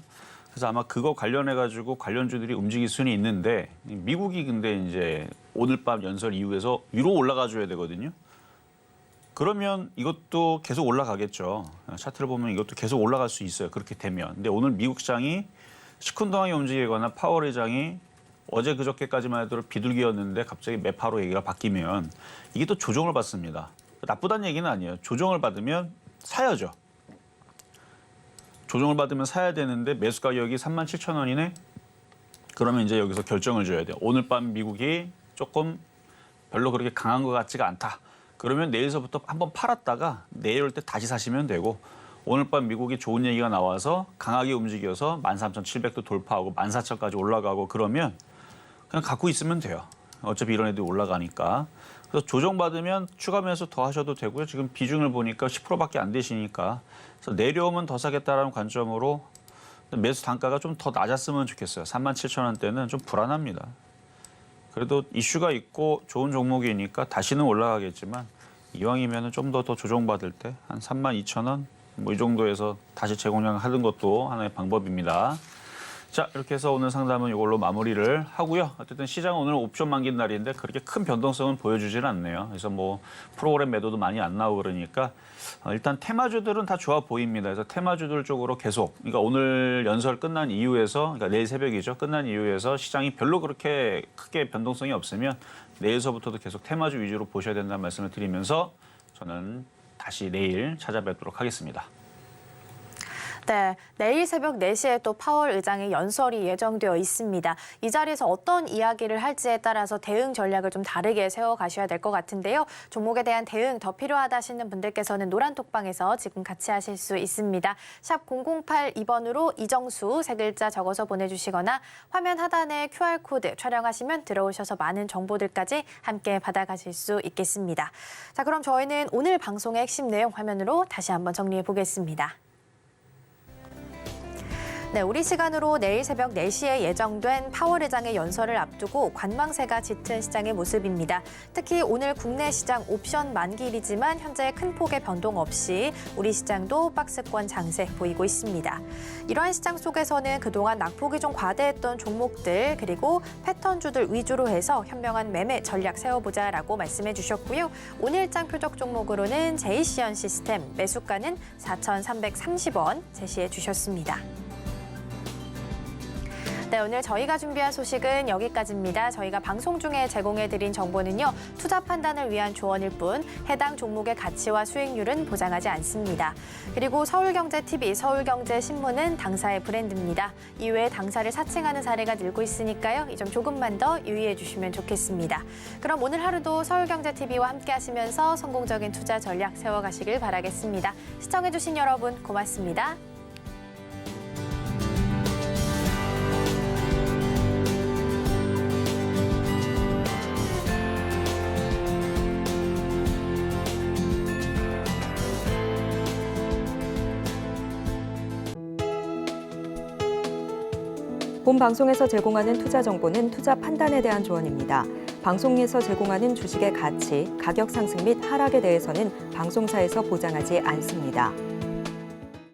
그래서 아마 그거 관련해 가지고 관련주들이 움직일 수는 있는데 미국이 근데 이제 오늘 밤 연설 이후에서 위로 올라가 줘야 되거든요. 그러면 이것도 계속 올라가겠죠. 차트를 보면 이것도 계속 올라갈 수 있어요. 그렇게 되면. 근데 오늘 미국 시장이 시큰둥하게 움직이거나 파월 의장이 어제 그저께까지만 해도 비둘기였는데 갑자기 매파로 얘기가 바뀌면 이게 또 조정을 받습니다. 나쁘다는 얘기는 아니에요. 조정을 받으면 사야죠. 조정을 받으면 사야 되는데 매수 가격이 37,000원이네. 그러면 이제 여기서 결정을 줘야 돼요. 오늘 밤 미국이 조금 별로 그렇게 강한 것 같지가 않다. 그러면 내일서부터 한번 팔았다가 내일 올 때 다시 사시면 되고 오늘 밤 미국이 좋은 얘기가 나와서 강하게 움직여서 13,700도 돌파하고 14,000까지 올라가고 그러면 그냥 갖고 있으면 돼요. 어차피 이런 애들이 올라가니까. 그래서 조정받으면 추가 매수 더 하셔도 되고요. 지금 비중을 보니까 10%밖에 안 되시니까 그래서 내려오면 더 사겠다라는 관점으로 매수 단가가 좀 더 낮았으면 좋겠어요. 37,000원대는 좀 불안합니다. 그래도 이슈가 있고 좋은 종목이니까 다시는 올라가겠지만 이왕이면 좀 더 조정받을 때 한 32,000원 뭐 이 정도에서 다시 재공략하는 것도 하나의 방법입니다. 자, 이렇게 해서 오늘 상담은 이걸로 마무리를 하고요. 어쨌든 시장은 오늘 옵션 만긴 날인데 그렇게 큰 변동성은 보여주지는 않네요. 그래서 뭐 프로그램 매도도 많이 안 나오고 그러니까 일단 테마주들은 다 좋아 보입니다. 그래서 테마주들 쪽으로 계속 그러니까 오늘 연설 끝난 이후에서 그러니까 내일 새벽이죠. 끝난 이후에서 시장이 별로 그렇게 크게 변동성이 없으면 내일서부터도 계속 테마주 위주로 보셔야 된다는 말씀을 드리면서 저는 다시 내일 찾아뵙도록 하겠습니다. 네, 내일 새벽 4시에 또 파월 의장의 연설이 예정되어 있습니다. 이 자리에서 어떤 이야기를 할지에 따라서 대응 전략을 좀 다르게 세워가셔야 될 것 같은데요. 종목에 대한 대응 더 필요하다 하시는 분들께서는 노란톡방에서 지금 같이 하실 수 있습니다. 샵 0082번으로 이정수 세 글자 적어서 보내주시거나 화면 하단에 QR코드 촬영하시면 들어오셔서 많은 정보들까지 함께 받아가실 수 있겠습니다. 자, 그럼 저희는 오늘 방송의 핵심 내용 화면으로 다시 한번 정리해 보겠습니다. 네, 우리 시간으로 내일 새벽 4시에 예정된 파월 의장의 연설을 앞두고 관망세가 짙은 시장의 모습입니다. 특히 오늘 국내 시장 옵션 만기일이지만 현재 큰 폭의 변동 없이 우리 시장도 박스권 장세 보이고 있습니다. 이러한 시장 속에서는 그동안 낙폭이 좀 과대했던 종목들 그리고 패턴주들 위주로 해서 현명한 매매 전략 세워보자라고 말씀해 주셨고요. 오늘장 표적 종목으로는 제이시언 시스템 매수가는 4,330원 제시해 주셨습니다. 네, 오늘 저희가 준비한 소식은 여기까지입니다. 저희가 방송 중에 제공해드린 정보는요, 투자 판단을 위한 조언일 뿐 해당 종목의 가치와 수익률은 보장하지 않습니다. 그리고 서울경제TV, 서울경제신문은 당사의 브랜드입니다. 이외에 당사를 사칭하는 사례가 늘고 있으니까요. 이 점 조금만 더 유의해 주시면 좋겠습니다. 그럼 오늘 하루도 서울경제TV와 함께 하시면서 성공적인 투자 전략 세워가시길 바라겠습니다. 시청해주신 여러분 고맙습니다. 본 방송에서 제공하는 투자 정보는 투자 판단에 대한 조언입니다. 방송에서 제공하는 주식의 가치, 가격 상승 및 하락에 대해서는 방송사에서 보장하지 않습니다.